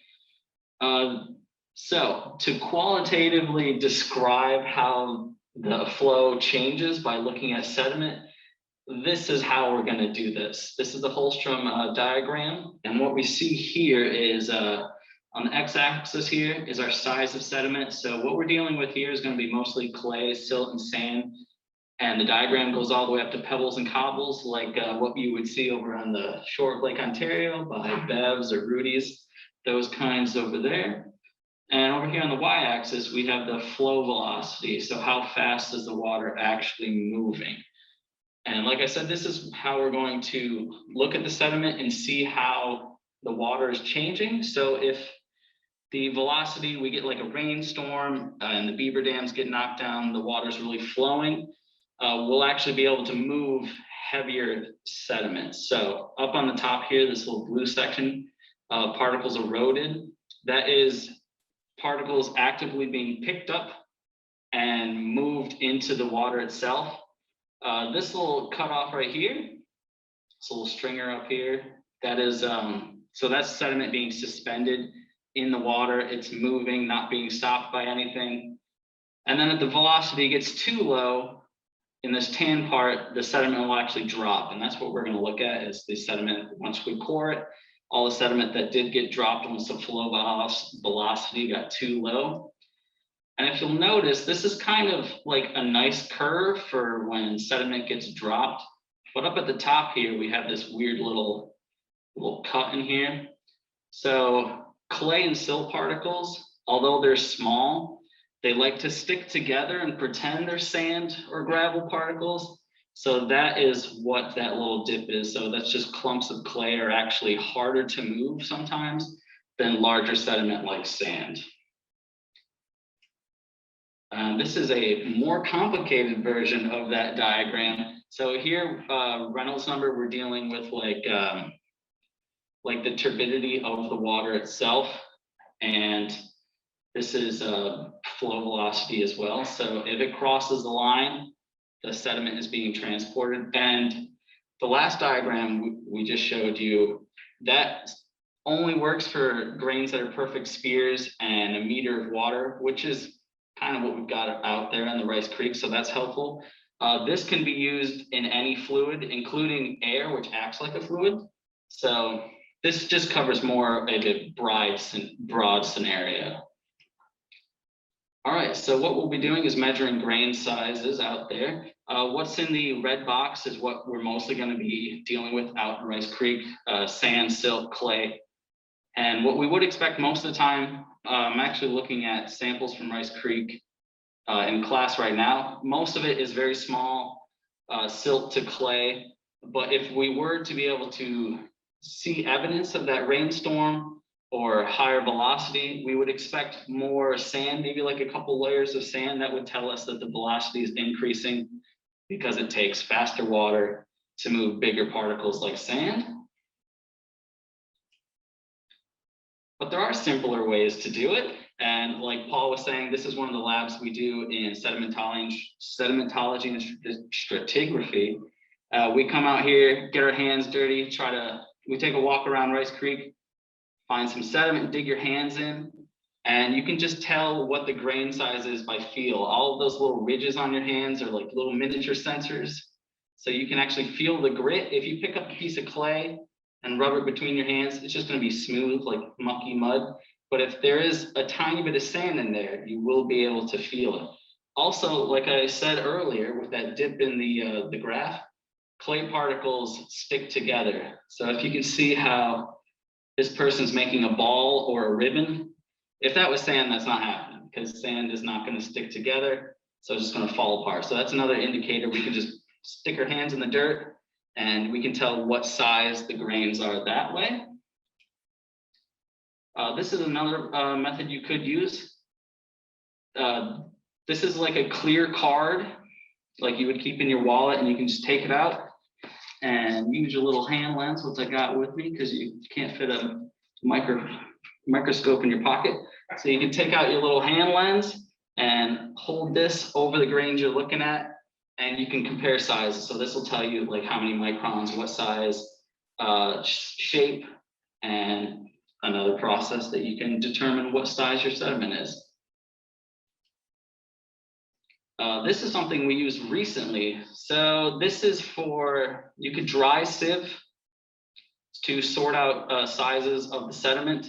So to qualitatively describe how the flow changes by looking at sediment, this is how we're going to do this. This is the Holstrom diagram. And what we see here is on the x-axis here is our size of sediment. So what we're dealing with here is going to be mostly clay, silt, and sand. And the diagram goes all the way up to pebbles and cobbles, like what you would see over on the shore of Lake Ontario by Bev's or Rudy's, those kinds over there. And over here on the y-axis, we have the flow velocity. So how fast is the water actually moving? And like I said, this is how we're going to look at the sediment and see how the water is changing. So if the velocity, we get like a rainstorm and the beaver dams get knocked down, the water's really flowing, we'll actually be able to move heavier sediment. So up on the top here, this little blue section, particles eroded, that is particles actively being picked up and moved into the water itself. This little cutoff right here, this little stringer up here, that is, so that's sediment being suspended in the water. It's moving, not being stopped by anything. And then if the velocity gets too low, in this tan part, the sediment will actually drop. And that's what we're going to look at is the sediment. Once we core it, all the sediment that did get dropped once the flow velocity got too low. And if you'll notice, this is kind of like a nice curve for when sediment gets dropped. But up at the top here, we have this weird little cut in here. So clay and silt particles, although they're small, they like to stick together and pretend they're sand or gravel particles. So that is what that little dip is. So that's just clumps of clay are actually harder to move sometimes than larger sediment like sand. This is a more complicated version of that diagram. So here, Reynolds number, we're dealing with like the turbidity of the water itself. And this is flow velocity as well. So if it crosses the line, the sediment is being transported. And the last diagram we just showed you, that only works for grains that are perfect spheres and a meter of water, which is kind of what we've got out there in the Rice Creek. So that's helpful. This can be used in any fluid, including air, which acts like a fluid. So this just covers more of a broad scenario. All right, so what we'll be doing is measuring grain sizes out there. What's in the red box is what we're mostly going to be dealing with out in Rice Creek, sand, silt, clay. And what we would expect most of the time, I'm actually looking at samples from Rice Creek in class right now. Most of it is very small, silt to clay. But if we were to be able to see evidence of that rainstorm or higher velocity, we would expect more sand, maybe like a couple layers of sand. That would tell us that the velocity is increasing because it takes faster water to move bigger particles like sand. But there are simpler ways to do it. And like Paul was saying, this is one of the labs we do in sedimentology and stratigraphy. We come out here, get our hands dirty, we take a walk around Rice Creek, find some sediment, dig your hands in, and you can just tell what the grain size is by feel. All of those little ridges on your hands are like little miniature sensors. So you can actually feel the grit. If you pick up a piece of clay and rub it between your hands, it's just going to be smooth, like mucky mud. But if there is a tiny bit of sand in there, you will be able to feel it. Also, like I said earlier, with that dip in the graph, clay particles stick together. So if you can see how this person's making a ball or a ribbon, if that was sand, that's not happening because sand is not going to stick together. So it's just going to fall apart. So that's another indicator. We can just stick our hands in the dirt and we can tell what size the grains are that way. This is another method you could use. This is like a clear card, like you would keep in your wallet, and you can just take it out and use your little hand lens, which I got with me because you can't fit a microscope in your pocket. So you can take out your little hand lens and hold this over the grains you're looking at, and you can compare sizes. So this will tell you like how many microns, what size, shape, and another process that you can determine what size your sediment is. This is something we used recently. So this is for, you could dry sieve to sort out sizes of the sediment.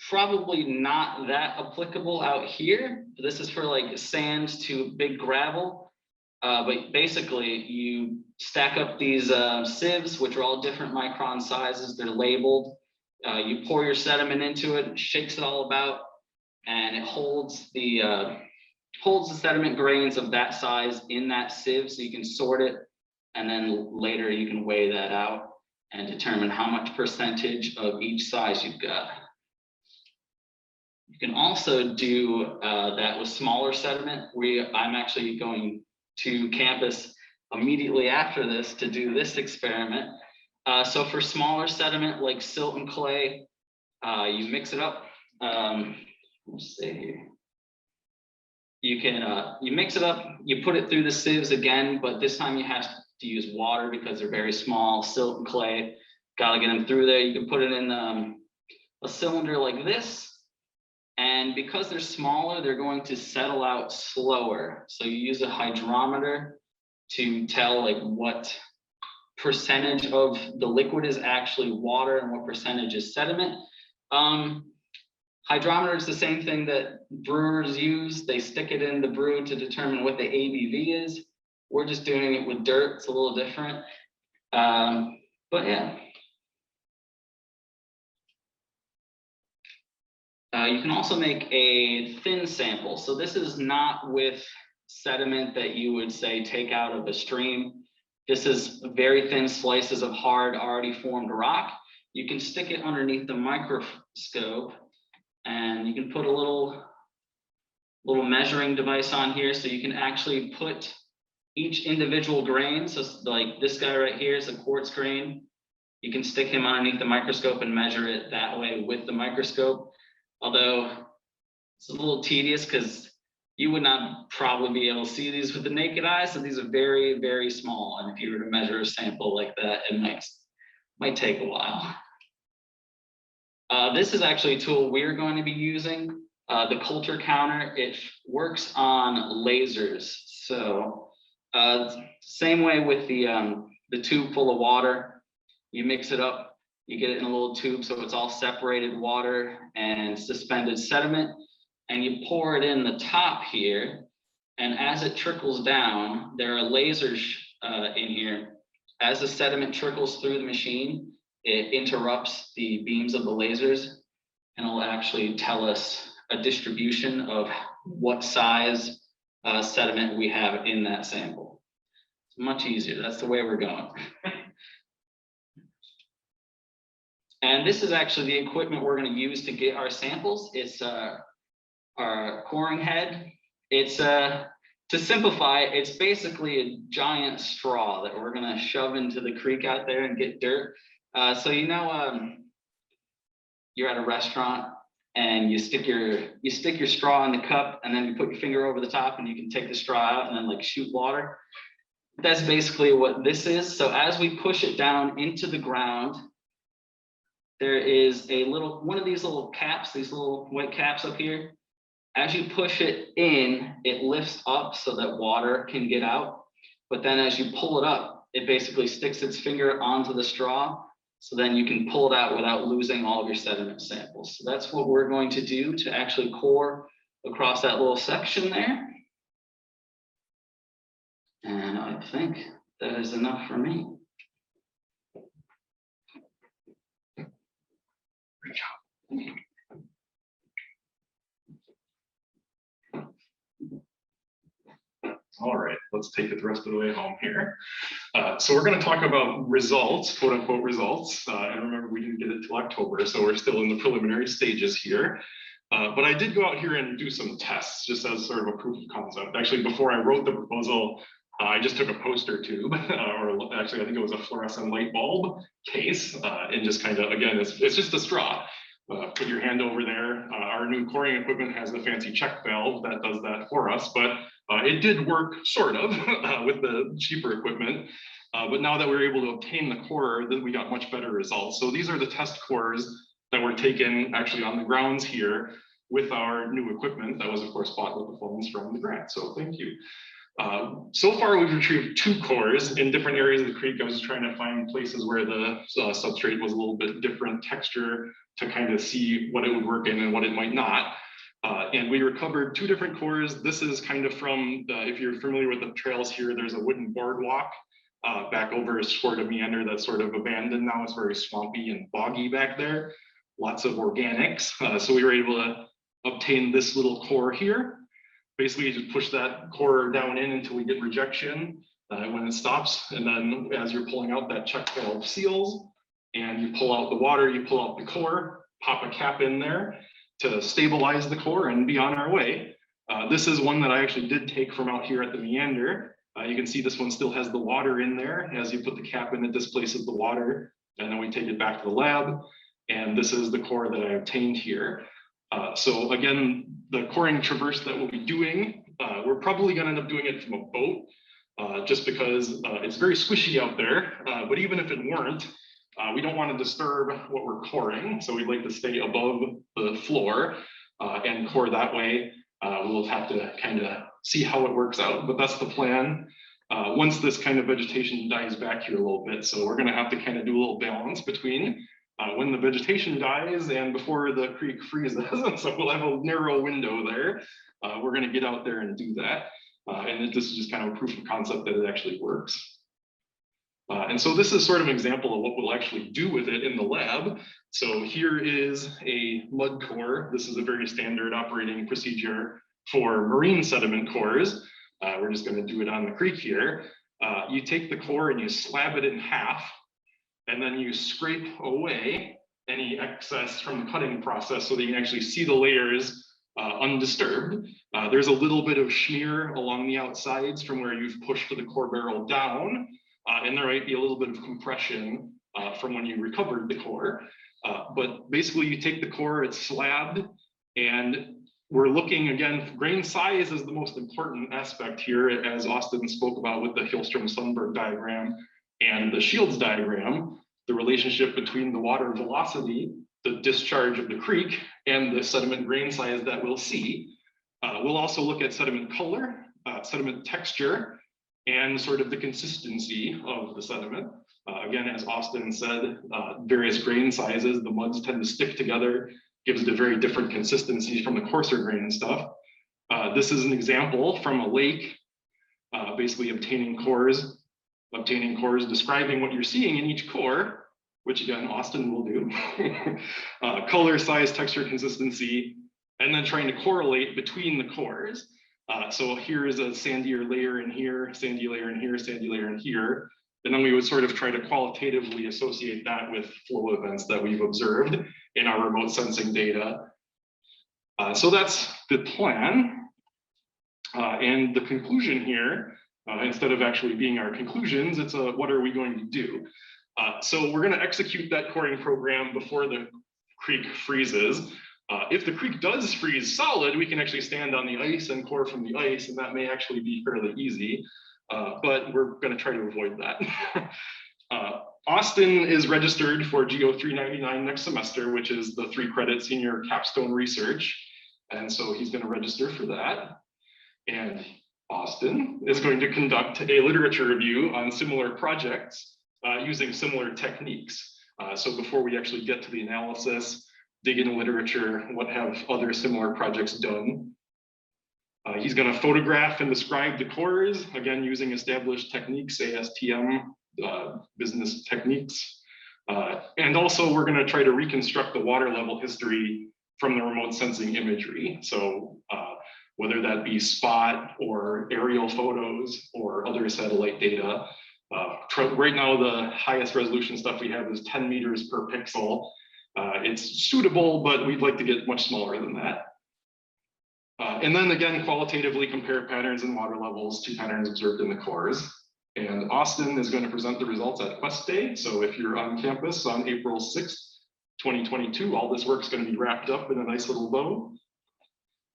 Probably not that applicable out here. This is for like sands to big gravel. But basically you stack up these sieves, which are all different micron sizes. They're labeled. You pour your sediment into it, it shakes it all about, and it holds the sediment grains of that size in that sieve, so you can sort it, and then later you can weigh that out and determine how much percentage of each size you've got. You can also do that with smaller sediment. I'm actually going to campus immediately after this to do this experiment. So for smaller sediment like silt and clay, you mix it up. Let's see here. You mix it up, you put it through the sieves again, but this time you have to use water because they're very small. Silt and clay, gotta get them through there. You can put it in a cylinder like this, and because they're smaller, they're going to settle out slower. So you use a hydrometer to tell like what percentage of the liquid is actually water and what percentage is sediment. Hydrometer is the same thing that brewers use. They stick it in the brew to determine what the ABV is. We're just doing it with dirt. It's a little different. But yeah. You can also make a thin sample. So this is not with sediment that you would say take out of a stream. This is very thin slices of hard, already formed rock. You can stick it underneath the microscope, and you can put a little measuring device on here, so you can actually put each individual grain. So like this guy right here is a quartz grain. You can stick him underneath the microscope and measure it that way with the microscope. Although it's a little tedious because you would not probably be able to see these with the naked eye. So these are very, very small. And if you were to measure a sample like that, it might take a while. This is actually a tool we're going to be using. The culture counter, it works on lasers. So same way with the tube full of water, you mix it up, you get it in a little tube so it's all separated water and suspended sediment, and you pour it in the top here. And as it trickles down, there are lasers in here. As the sediment trickles through the machine, it interrupts the beams of the lasers, and it'll actually tell us a distribution of what size sediment we have in that sample. It's much easier. That's the way we're going. And this is actually the equipment we're going to use to get our samples. It's our coring head. It's to simplify, it's basically a giant straw that we're going to shove into the creek out there and get dirt. So you know, you're at a restaurant and you stick your straw in the cup, and then you put your finger over the top and you can take the straw out and then like shoot water. That's basically what this is. So as we push it down into the ground, there is a one of these little caps, these little white caps up here. As you push it in, it lifts up so that water can get out. But then as you pull it up, it basically sticks its finger onto the straw. So then you can pull it out without losing all of your sediment samples. So that's what we're going to do to actually core across that little section there. And I think that is enough for me. Great job. All right, let's take it the rest of the way home here. So we're going to talk about results, quote unquote results. And remember, we didn't get it till October, so we're still in the preliminary stages here. But I did go out here and do some tests just as sort of a proof of concept. Actually, before I wrote the proposal, I just took a poster tube, or actually I think it was a fluorescent light bulb case, and just kind of, again, it's just a straw. Put your hand over there. Our new coring equipment has a fancy check valve that does that for us, but it did work sort of with the cheaper equipment. But now that we were able to obtain the core, then we got much better results. So these are the test cores that were taken actually on the grounds here with our new equipment that was of course bought with the funds from the grant. So thank you. So far we've retrieved 2 cores in different areas of the creek. I was trying to find places where the substrate was a little bit different texture to kind of see what it would work in and what it might not. And we recovered 2 different cores. This is kind of from if you're familiar with the trails here, there's a wooden boardwalk back over toward a meander that's sort of abandoned now. It's very swampy and boggy back there. Lots of organics. So we were able to obtain this little core here. Basically, you just push that core down in until we get rejection when it stops. And then as you're pulling out, that check valve seals and you pull out the water, you pull out the core, pop a cap in there to stabilize the core and be on our way. This is one that I actually did take from out here at the meander. You can see this one still has the water in there. As you put the cap in, it displaces the water, and then we take it back to the lab. And this is the core that I obtained here. So again, the coring traverse that we'll be doing, we're probably gonna end up doing it from a boat, just because it's very squishy out there. But even if it weren't, we don't want to disturb what we're coring. So we'd like to stay above the floor and core that way. We'll have to kind of see how it works out, but that's the plan. Once this kind of vegetation dies back here a little bit, so we're gonna have to kind of do a little balance between when the vegetation dies and before the creek freezes. So we'll have a narrow window there. We're gonna get out there and do that. And this is just kind of a proof of concept that it actually works. And so this is sort of an example of what we'll actually do with it in the lab. So here is a mud core. This is a very standard operating procedure for marine sediment cores. We're just going to do it on the creek here. You take the core and you slab it in half, and then you scrape away any excess from the cutting process so that you can actually see the layers undisturbed. There's a little bit of smear along the outsides from where you've pushed the core barrel down, and there might be a little bit of compression from when you recovered the core. But basically you take the core, it's slabbed, and we're looking again, grain size is the most important aspect here, as Austin spoke about with the Hillstrom-Sundberg diagram and the Shields diagram, the relationship between the water velocity, the discharge of the creek, and the sediment grain size that we'll see. We'll also look at sediment color, sediment texture, and sort of the consistency of the sediment. Again, as Austin said, various grain sizes, the muds tend to stick together, gives it a very different consistency from the coarser grain stuff. This is an example from a lake, basically obtaining cores, describing what you're seeing in each core, which again, Austin will do. Color, size, texture, consistency, and then trying to correlate between the cores. So here is a sandier layer in here, sandy layer in here, sandy layer in here. And then we would sort of try to qualitatively associate that with flow events that we've observed in our remote sensing data. So that's the plan. And the conclusion here, instead of actually being our conclusions, it's a what are we going to do? So we're going to execute that coring program before the creek freezes. If the creek does freeze solid, we can actually stand on the ice and core from the ice, and that may actually be fairly easy. But we're going to try to avoid that. Austin is registered for GO 399 next semester, which is the 3-credit senior capstone research. And so he's going to register for that. And Austin is going to conduct a literature review on similar projects using similar techniques. So before we actually get to the analysis, dig into literature, what have other similar projects done. He's going to photograph and describe the cores, again, using established techniques, ASTM, business techniques. And also we're going to try to reconstruct the water level history from the remote sensing imagery. So whether that be spot or aerial photos or other satellite data. Right now, the highest resolution stuff we have is 10 meters per pixel. It's suitable, but we'd like to get much smaller than that. And then again, qualitatively compare patterns in water levels to patterns observed in the cores. And Austin is going to present the results at Quest Day. So if you're on campus on April 6th, 2022, all this work's going to be wrapped up in a nice little bow.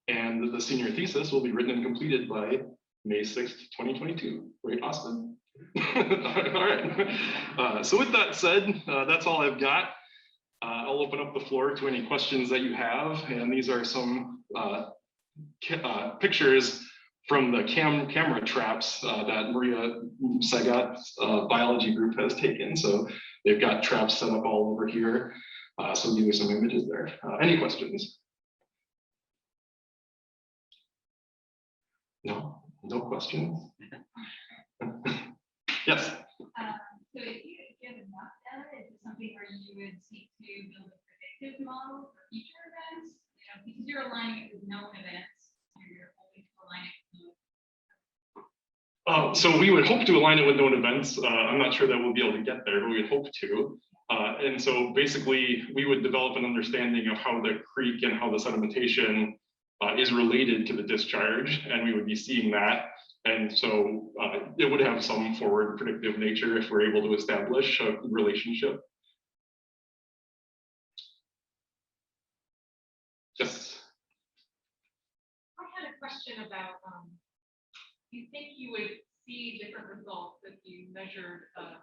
And the senior thesis will be written and completed by May 6th, 2022. Right, Austin? All right. So with that said, that's all I've got. I'll open up the floor to any questions that you have. And these are some pictures from the camera traps that Maria Sagat's biology group has taken. So they've got traps set up all over here. So these are some images there. Any questions? No, no questions. Yes. So if you get enough data, is it something where you would seek to build a predictive model for future events? You know, because you're aligning it with known events, you're always aligning it with So we would hope to align it with known events. I'm not sure that we'll be able to get there, but we'd hope to. And so basically, we would develop an understanding of how the creek and how the sedimentation is related to the discharge, and we would be seeing that. And so it would have some forward predictive nature if we're able to establish a relationship. Yes. I had a question about, you think you would see different results if you measured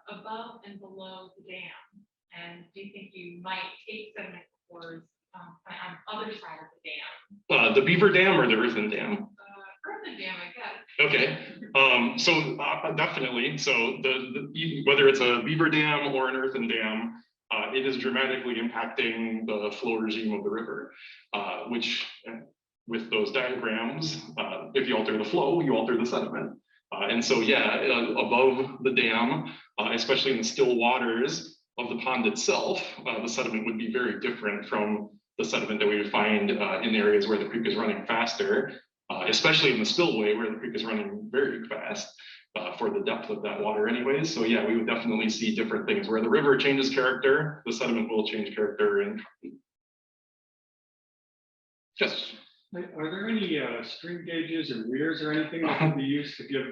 above and below the dam? And do you think you might take sediment cores on the other side of the dam? The beaver dam or the earthen dam? Earthen dam, I guess. Okay, so definitely. So whether it's a beaver dam or an earthen dam, it is dramatically impacting the flow regime of the river, which with those diagrams, if you alter the flow, you alter the sediment. And so, yeah, above the dam, especially in the still waters of the pond itself, the sediment would be very different from the sediment that we would find in areas where the creek is running faster, especially in the spillway where the creek is running very fast for the depth of that water anyways. So yeah, we would definitely see different things. Where the river changes character, the sediment will change character. And yes. Are there any stream gauges or weirs or anything that can be used to give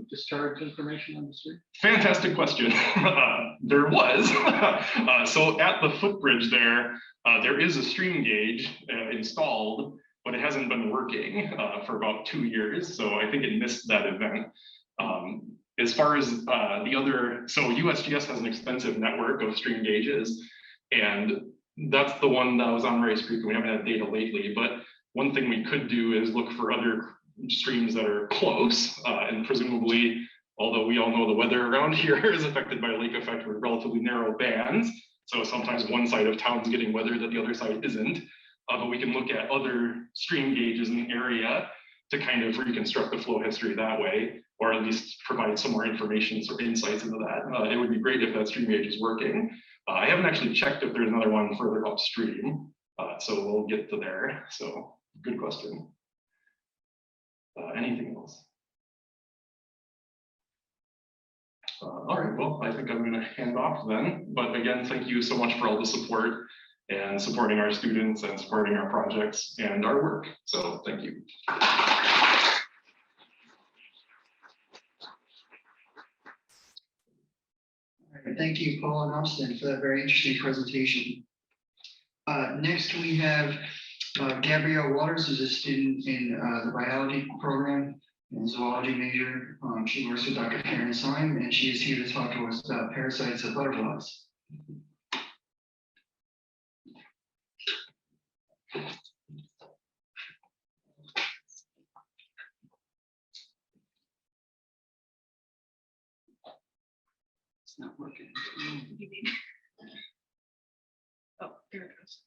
discharge information on the stream? Fantastic question. There was. So at the footbridge there, there is a stream gauge installed, but it hasn't been working for about 2 years. So I think it missed that event. As far as the other, so USGS has an extensive network of stream gauges, and that's the one that was on Rice Creek, and we haven't had data lately, but one thing we could do is look for other streams that are close, and presumably, although we all know the weather around here is affected by lake effect with relatively narrow bands, so sometimes one side of town's getting weather that the other side isn't, but we can look at other stream gauges in the area to kind of reconstruct the flow history that way, or at least provide some more information or insights into that. It would be great if that stream gauge is working. I haven't actually checked if there's another one further upstream, so we'll get to there. So good question. Anything else? All right, well, I think I'm going to hand off then. But again, thank you so much for all the support and supporting our students and supporting our projects and our work. So thank you. Thank you, Paul and Austin, for that very interesting presentation. Next, we have Gabrielle Waters, who's a student in the biology program and zoology major. She works with Dr. Karen Syme, and she is here to talk to us about parasites of butterflies. It's not working. Oh, there it goes.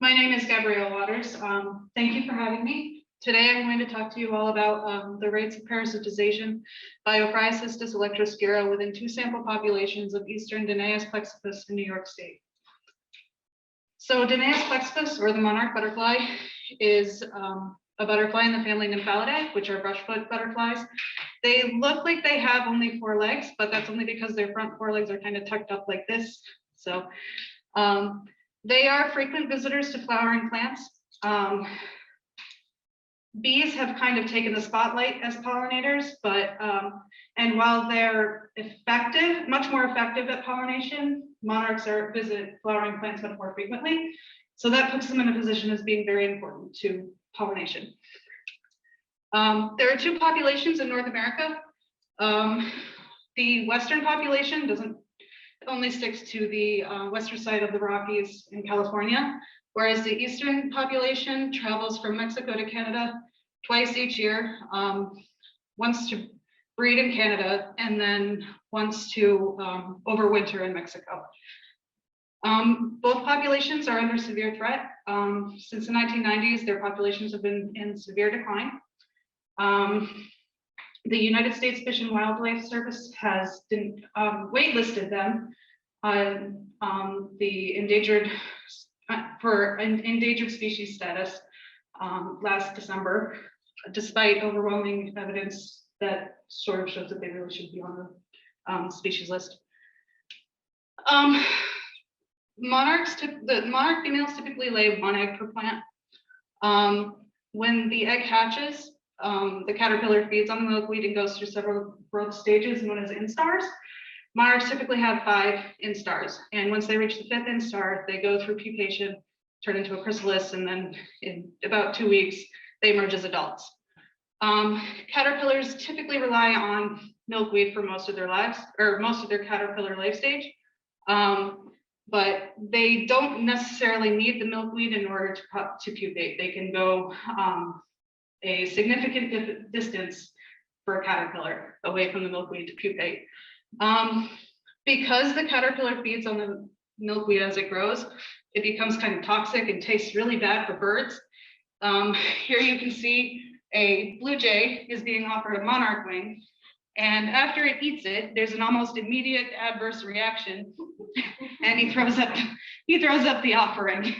My name is Gabrielle Waters. Thank you for having me. Today I'm going to talk to you all about the rates of parasitization by Ophryocystis elektroscirrha within 2 sample populations of eastern Danaus plexippus in New York State. So Danaus plexippus, or the monarch butterfly, is a butterfly in the family Nymphalidae, which are brushfoot butterflies. They look like they have only 4 legs, but that's only because their front 4 legs are kind of tucked up like this. So they are frequent visitors to flowering plants. Bees have kind of taken the spotlight as pollinators, but and while they're effective, much more effective at pollination, monarchs visit flowering plants much more frequently. So that puts them in a position as being very important to pollination. There are two populations in North America. The western population only sticks to the western side of the Rockies in California, whereas the eastern population travels from Mexico to Canada twice each year, once to breed in Canada and then once to overwinter in Mexico. Both populations are under severe threat. Since the 1990s, their populations have been in severe decline. The United States Fish and Wildlife Service has waitlisted them on the endangered species status last December, despite overwhelming evidence that sort of shows that they really should be on the species list. The monarch females typically lay 1 egg per plant. When the egg hatches, the caterpillar feeds on the milkweed and goes through several growth stages known as instars. Monarchs typically have 5 instars, and once they reach the 5th instar, they go through pupation, turn into a chrysalis, and then in about 2 weeks, they emerge as adults. Caterpillars typically rely on milkweed for most of their lives, or most of their caterpillar life stage. But they don't necessarily need the milkweed in order to pupate. They can go a significant distance for a caterpillar away from the milkweed to pupate. Because the caterpillar feeds on the milkweed as it grows, it becomes kind of toxic and tastes really bad for birds. Here you can see a blue jay is being offered a monarch wing, and after it eats it, there's an almost immediate adverse reaction, and he throws up the offering.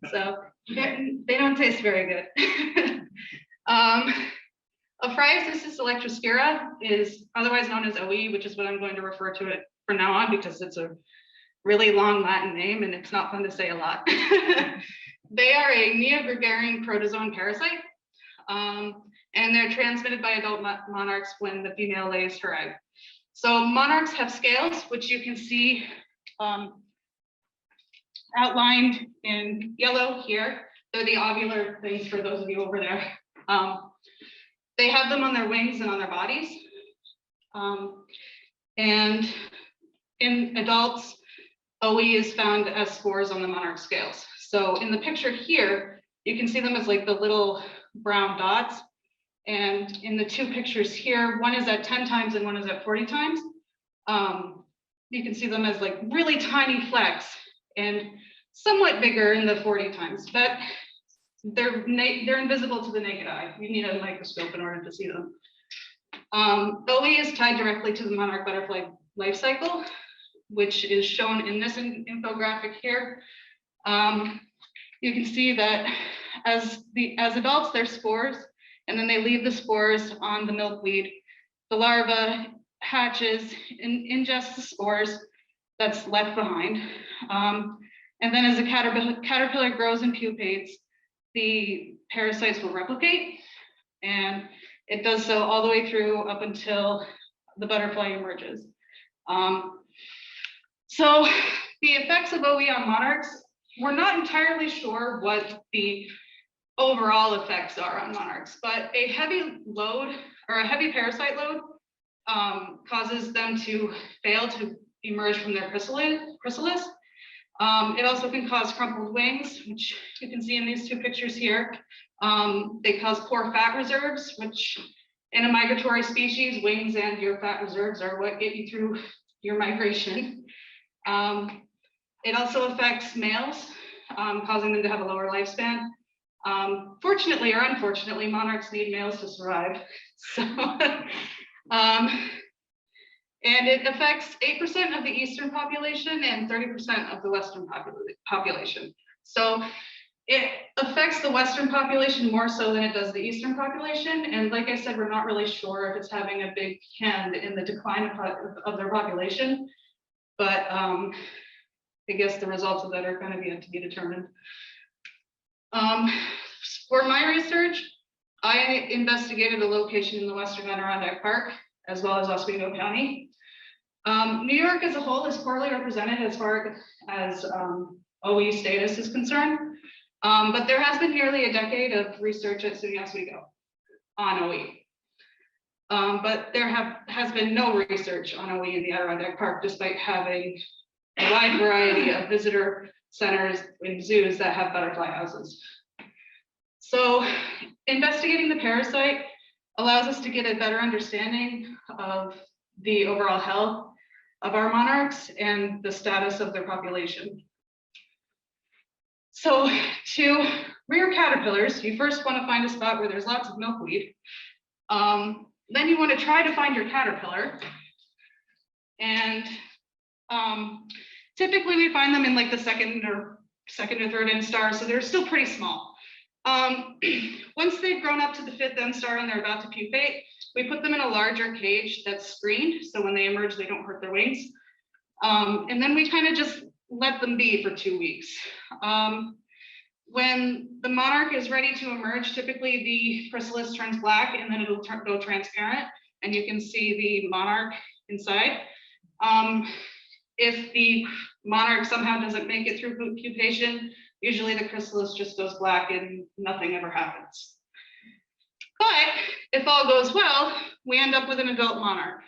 So they don't taste very good. Ophryocystis elektroscirrha is otherwise known as OE, which is what I'm going to refer to it from now on because it's a really long Latin name and it's not fun to say a lot. They are a neogregarian protozoan parasite, and they're transmitted by adult monarchs when the female lays her egg. So monarchs have scales, which you can see outlined in yellow here. They're the ovular things for those of you over there. They have them on their wings and on their bodies. And in adults, OE is found as spores on the monarch scales. So in the picture here, you can see them as like the little brown dots. And in the 2 pictures here, one is at 10 times and one is at 40 times. You can see them as like really tiny flecks and somewhat bigger in the 40 times, but they're invisible to the naked eye. You need a microscope in order to see them. OE is tied directly to the monarch butterfly life cycle, which is shown in this infographic here. You can see that as adults, they're spores, and then they leave the spores on the milkweed. The larva hatches and ingests the spores that's left behind. And then as the caterpillar grows and pupates, the parasites will replicate, and it does so all the way through up until the butterfly emerges. So the effects of OE on monarchs, we're not entirely sure what the overall effects are on monarchs, but a heavy load or a heavy parasite load causes them to fail to emerge from their chrysalis. It also can cause crumpled wings, which you can see in these 2 pictures here. They cause poor fat reserves, which in a migratory species, wings and your fat reserves are what get you through your migration. It also affects males, causing them to have a lower lifespan. Fortunately or unfortunately, monarchs need males to survive. So, and it affects 8% of the eastern population and 30% of the western population. So it affects the western population more so than it does the eastern population. And like I said, we're not really sure if it's having a big hand in the decline of their population. But I guess the results of that are kind of yet to be determined. For my research, I investigated a location in the Western Adirondack Park, as well as Oswego County. New York as a whole is poorly represented as far as OE status is concerned. But there has been nearly a decade of research at SUNY Oswego on OE. But there has been no research on OE in the Adirondack Park, despite having a wide variety of visitor centers and zoos that have butterfly houses. So investigating the parasite allows us to get a better understanding of the overall health of our monarchs and the status of their population. So to rear caterpillars, you first want to find a spot where there's lots of milkweed. Then you want to try to find your caterpillar. And typically we find them in like the second or third instar, so they're still pretty small. Once they've grown up to the 5th instar and they're about to pupate, we put them in a larger cage that's screened, so when they emerge, they don't hurt their wings. And then we kind of just let them be for 2 weeks. When the monarch is ready to emerge, typically the chrysalis turns black and then it'll go transparent, and you can see the monarch inside. If the monarch somehow doesn't make it through pupation, usually the chrysalis just goes black and nothing ever happens. But if all goes well, we end up with an adult monarch.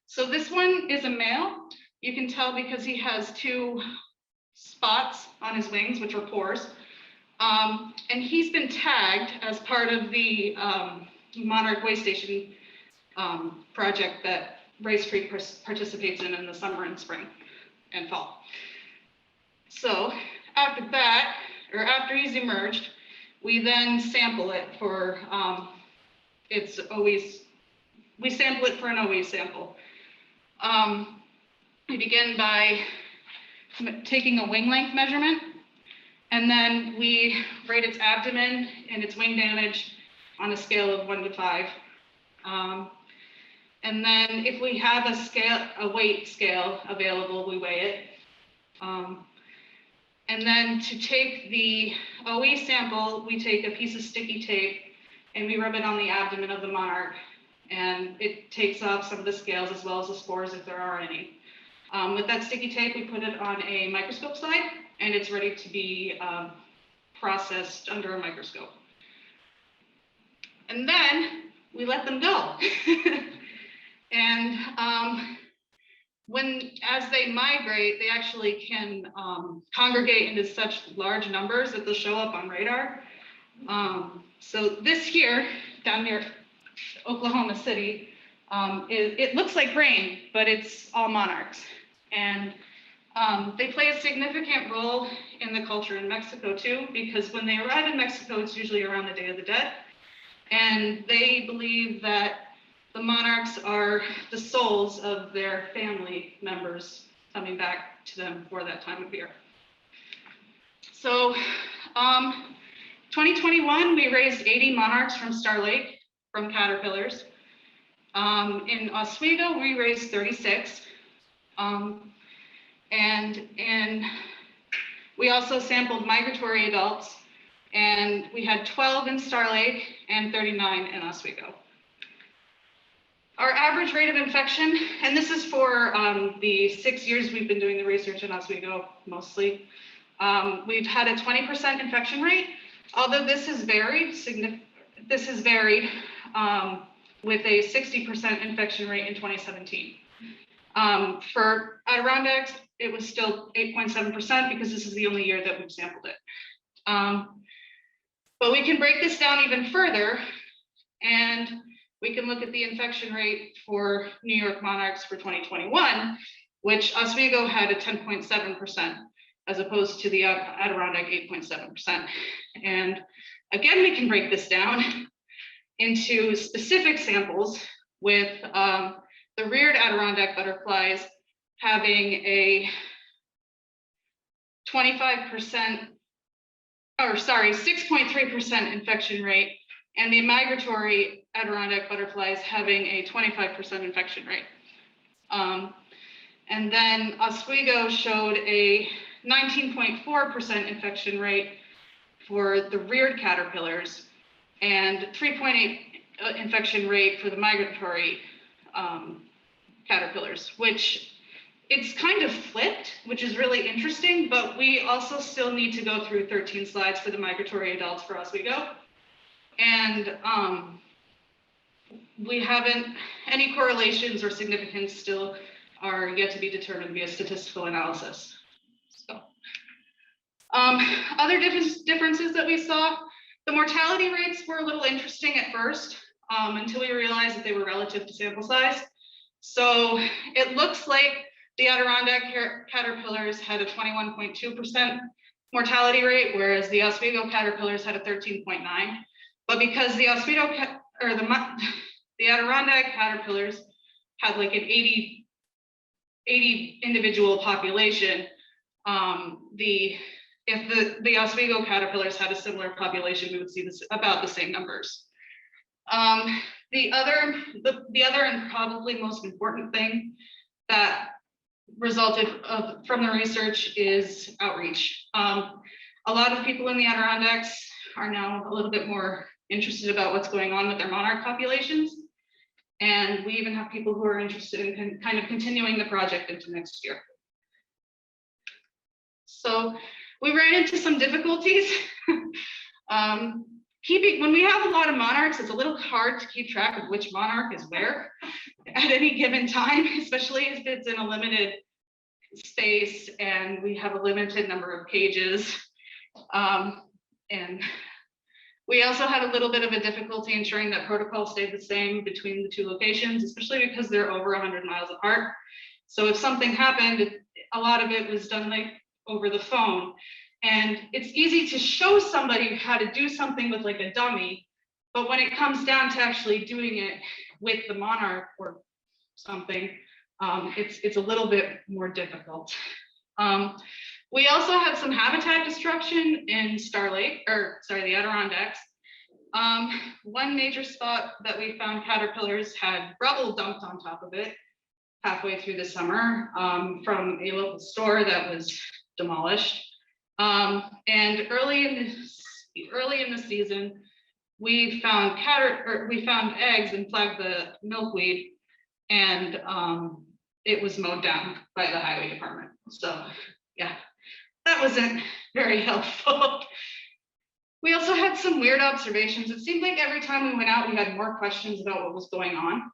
So this one is a male. You can tell because he has 2 spots on his wings, which are pores. And he's been tagged as part of the monarch way station project that Rice Creek participates in the summer and spring and fall. So after that, or after he's emerged, we then sample it for we sample it for an OE sample. We begin by taking a wing length measurement, and then we rate its abdomen and its wing damage on a scale of 1 to 5. And then if we have a weight scale available, we weigh it. And then to take the OE sample, we take a piece of sticky tape and we rub it on the abdomen of the monarch, and it takes off some of the scales as well as the spores if there are any. With that sticky tape, we put it on a microscope slide, and it's ready to be processed under a microscope. And then we let them go. And as they migrate, they actually can congregate into such large numbers that they'll show up on radar. So this here, down near Oklahoma City, it looks like rain, but it's all monarchs. And they play a significant role in the culture in Mexico too, because when they arrive in Mexico, it's usually around the Day of the Dead. And they believe that the monarchs are the souls of their family members coming back to them for that time of year. So 2021, we raised 80 monarchs from Star Lake, from caterpillars. In Oswego, we raised 36. And we also sampled migratory adults, and we had 12 in Star Lake and 39 in Oswego. Our average rate of infection, and this is for the 6 years we've been doing the research in Oswego mostly, we've had a 20% infection rate, although this has varied with a 60% infection rate in 2017. For Adirondacks, it was still 8.7% because this is the only year that we've sampled it. But we can break this down even further, and we can look at the infection rate for New York monarchs for 2021, which Oswego had a 10.7%, as opposed to the Adirondack 8.7%. And again, we can break this down into specific samples with the reared Adirondack butterflies having a 6.3% infection rate, and the migratory Adirondack butterflies having a 25% infection rate. And then Oswego showed a 19.4% infection rate for the reared caterpillars and 3.8 infection rate for the migratory caterpillars, which it's kind of flipped, which is really interesting, but we also still need to go through 13 slides for the migratory adults for Oswego. And we haven't, any correlations or significance still are yet to be determined via statistical analysis. So, other differences that we saw, the mortality rates were a little interesting at first, until we realized that they were relative to sample size. So it looks like the Adirondack caterpillars had a 21.2% mortality rate, whereas the Oswego caterpillars had a 13.9. But because the Oswego the Adirondack caterpillars had like an 80 individual population, if the Oswego caterpillars had a similar population, we would see this about the same numbers. The other and probably most important thing that resulted from the research is outreach. A lot of people in the Adirondacks are now a little bit more interested about what's going on with their monarch populations. And we even have people who are interested in kind of continuing the project into next year. So we ran into some difficulties. When we have a lot of monarchs, it's a little hard to keep track of which monarch is where at any given time, especially if it's in a limited space and we have a limited number of pages. And we also had a little bit of a difficulty ensuring that protocol stayed the same between the two locations, especially because they're over 100 miles apart. So if something happened, a lot of it was done like over the phone. And it's easy to show somebody how to do something with like a dummy, but when it comes down to actually doing it with the monarch or something, it's a little bit more difficult. We also had some habitat destruction in the Adirondacks. One major spot that we found caterpillars had rubble dumped on top of it halfway through the summer from a local store that was demolished. And early in the season, we found eggs and flagged the milkweed, and it was mowed down by the highway department. So yeah, that wasn't very helpful. We also had some weird observations. It seemed like every time we went out, we had more questions about what was going on.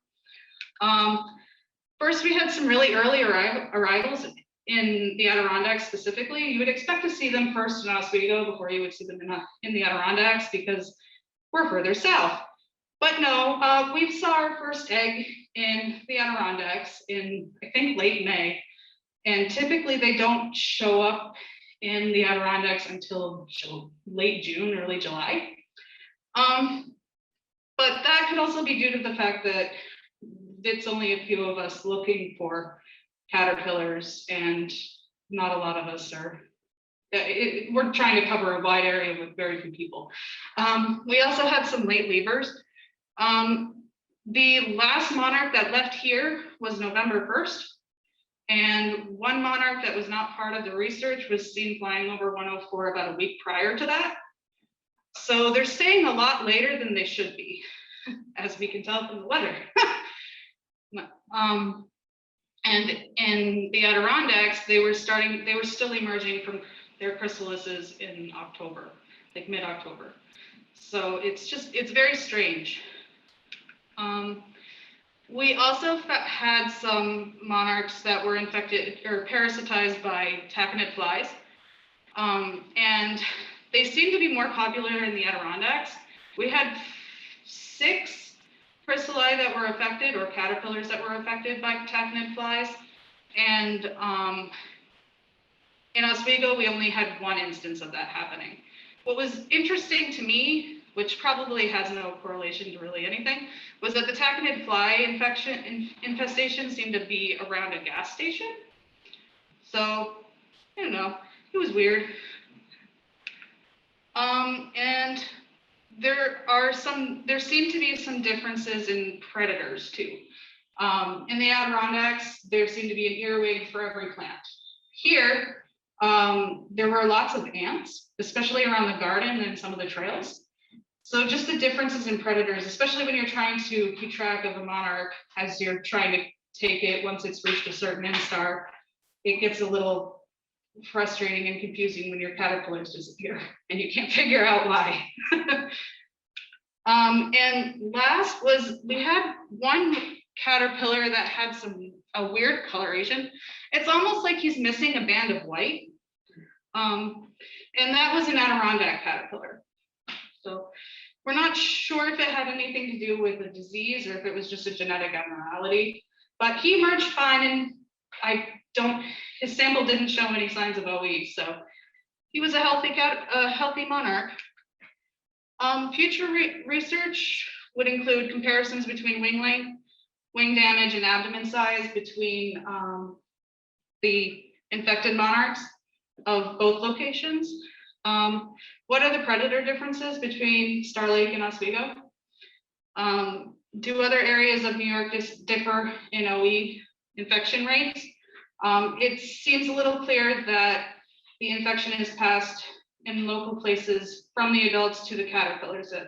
First, we had some really early arrivals in the Adirondacks specifically. You would expect to see them first in Oswego before you would see them in the Adirondacks because we're further south. But no, we saw our first egg in the Adirondacks in, I think, late May. And typically they don't show up in the Adirondacks until late June, early July. But that could also be due to the fact that it's only a few of us looking for caterpillars, and not a lot of us are. We're trying to cover a wide area with very few people. We also had some late leavers. The last monarch that left here was November 1st. And one monarch that was not part of the research was seen flying over 104 about a week prior to that. So they're staying a lot later than they should be, as we can tell from the weather. And in the Adirondacks, they were still emerging from their chrysalises in October, like mid-October. So it's very strange. We also had some monarchs that were infected or parasitized by taconid flies. And they seem to be more popular in the Adirondacks. We had 6 chrysali that were affected, or caterpillars that were affected by taconid flies. And in Oswego, we only had 1 instance of that happening. What was interesting to me, which probably has no correlation to really anything, was that the taconid fly infestation seemed to be around a gas station. So, I don't know, it was weird. And there seem to be some differences in predators too. In the Adirondacks, there seemed to be an earwig for every plant. Here, there were lots of ants, especially around the garden and some of the trails. So just the differences in predators, especially when you're trying to keep track of a monarch as you're trying to take it once it's reached a certain instar, it gets a little frustrating and confusing when your caterpillars disappear and you can't figure out why. And last was, we had one caterpillar that had a weird coloration. It's almost like he's missing a band of white. And that was an Adirondack caterpillar. So we're not sure if it had anything to do with a disease or if it was just a genetic abnormality, but he emerged fine, and his sample didn't show any signs of OE, so he was a healthy monarch. Future research would include comparisons between wing length, wing damage, and abdomen size between the infected monarchs of both locations. What are the predator differences between Star Lake and Oswego? Do other areas of New York differ in OE infection rates? It seems a little clear that the infection is passed in local places from the adults to the caterpillars that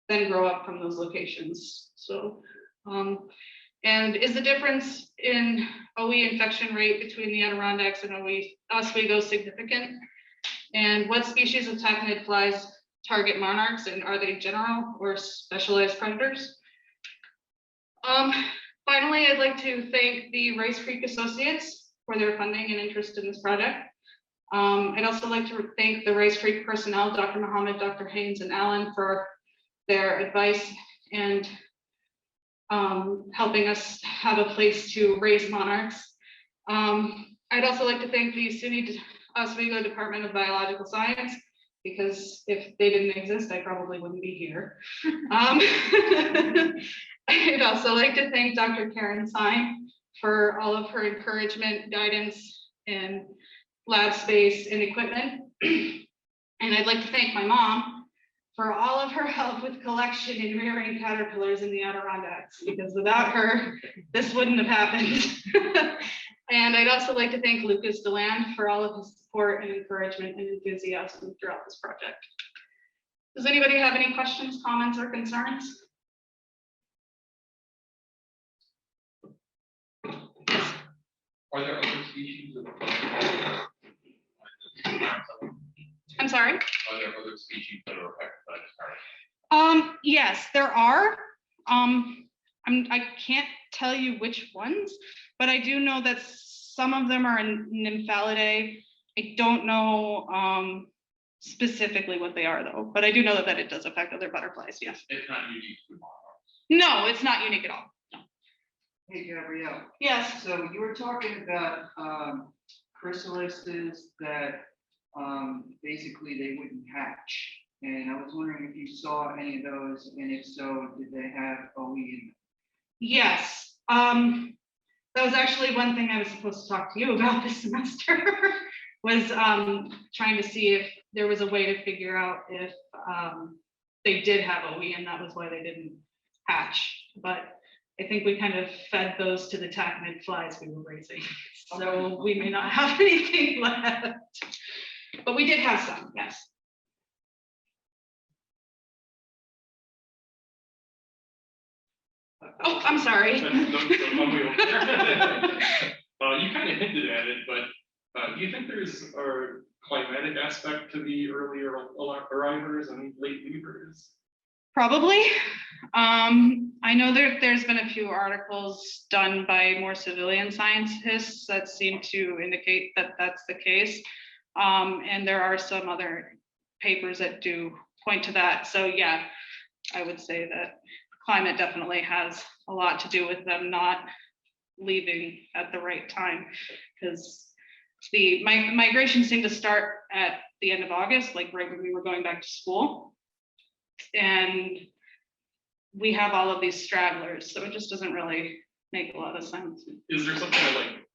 then grow up from those locations. So, and is the difference in OE infection rate between the Adirondacks and OE Oswego significant? And what species of taconid flies target monarchs, and are they general or specialized predators? Finally, I'd like to thank the Rice Creek Associates for their funding and interest in this project. I'd also like to thank the Rice Creek personnel, Dr. Muhammad, Dr. Haynes, and Alan, for their advice and helping us have a place to raise monarchs. I'd also like to thank the SUNY Oswego Department of Biological Science, because if they didn't exist, I probably wouldn't be here. I'd also like to thank Dr. Karen Syme for all of her encouragement, guidance, and lab space and equipment. And I'd like to thank my mom for all of her help with collection and rearing caterpillars in the Adirondacks, because without her, this wouldn't have happened. And I'd also like to thank Lucas Deland for all of his support and encouragement and enthusiasm throughout this project. Does anybody have any questions, comments, or concerns? Are there other species of I'm sorry? Are there other species that are affected by this parasite? Yes, there are. I can't tell you which ones, but I do know that some of them are in Nymphalidae. I don't know specifically what they are though, but I do know that it does affect other butterflies, yes. It's not unique to monarchs. No, it's not unique at all. No. Hey, Gabrielle. Yes. So you were talking about chrysalises that basically they wouldn't hatch. And I was wondering if you saw any of those, and if so, did they have OE in them? Yes. That was actually one thing I was supposed to talk to you about this semester, was trying to see if there was a way to figure out if they did have OE, and that was why they didn't hatch. But I think we kind of fed those to the taconid flies we were raising. So we may not have anything left. But we did have some, yes. Oh, I'm sorry. You kind of hinted at it, but do you think there's a climatic aspect to the earlier arrivers and late leavers? Probably. I know there's been a few articles done by more civilian scientists that seem to indicate that that's the case. And there are some other papers that do point to that. So yeah, I would say that climate definitely has a lot to do with them not leaving at the right time, because the migration seemed to start at the end of August, like right when we were going back to school. And we have all of these stragglers, so it just doesn't really make a lot of sense. Is there something like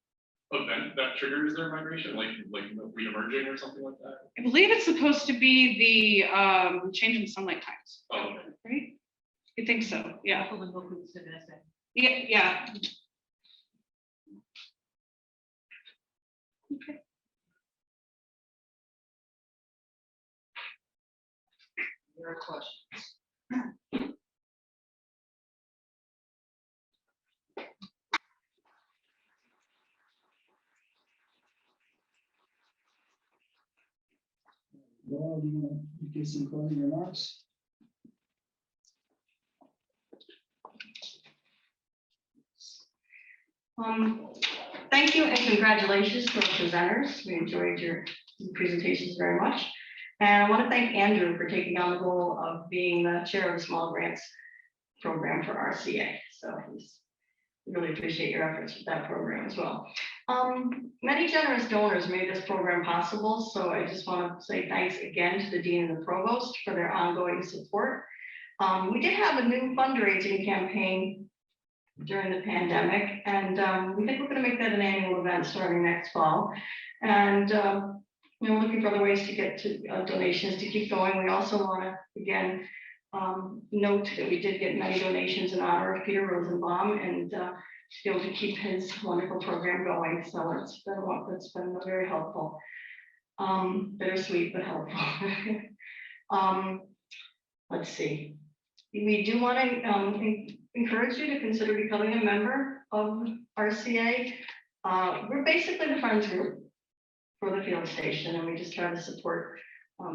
event that triggers their migration, like re-emerging or something like that? I believe it's supposed to be the change in sunlight times. Oh, okay. Right? I think so, yeah. Yeah, yeah. Okay. There are questions. Laurel, do you want to give some closing remarks? Thank you and congratulations to our presenters. We enjoyed your presentations very much. And I want to thank Andrew for taking on the role of being the chair of the Small Grants program for RCA. So we really appreciate your efforts with that program as well. Many generous donors made this program possible. So I just want to say thanks again to the Dean and the Provost for their ongoing support. We did have a new fundraising campaign during the pandemic, and we think we're going to make that an annual event starting next fall. And looking for other ways to get to donations to keep going. We also want to again note that we did get many donations in honor of Peter Rosenbaum and to be able to keep his wonderful program going. So it's been very helpful, bittersweet but helpful. Let's see. We do want to encourage you to consider becoming a member of RCA. We're basically the friends group for the field station, and we just try to support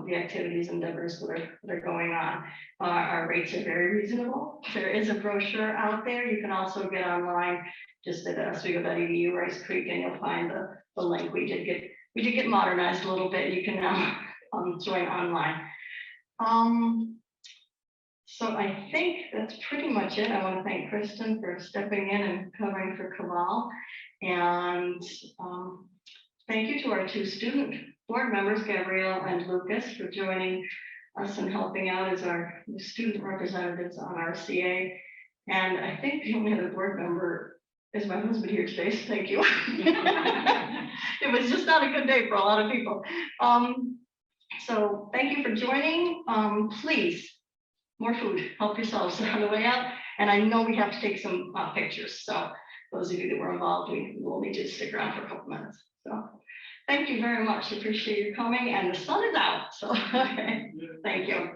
the activities and endeavors that are going on. Our rates are very reasonable. There is a brochure out there. You can also get online just at oswego.edu, Rice Creek, and you'll find the link. We did get modernized a little bit. You can now join online. So I think that's pretty much it. I want to thank Kristen for stepping in and covering for Cabal. And thank you to our two student board members, Gabrielle and Lucas, for joining us and helping out as our student representatives on RCA. And I think the only other board member is my husband here today, so thank you. It was just not a good day for a lot of people. So thank you for joining. Please, more food, help yourselves on the way out. And I know we have to take some pictures. So those of you that were involved, we will need you to stick around for a couple minutes. So thank you very much. Appreciate you coming, and the sun is out. So okay. Thank you.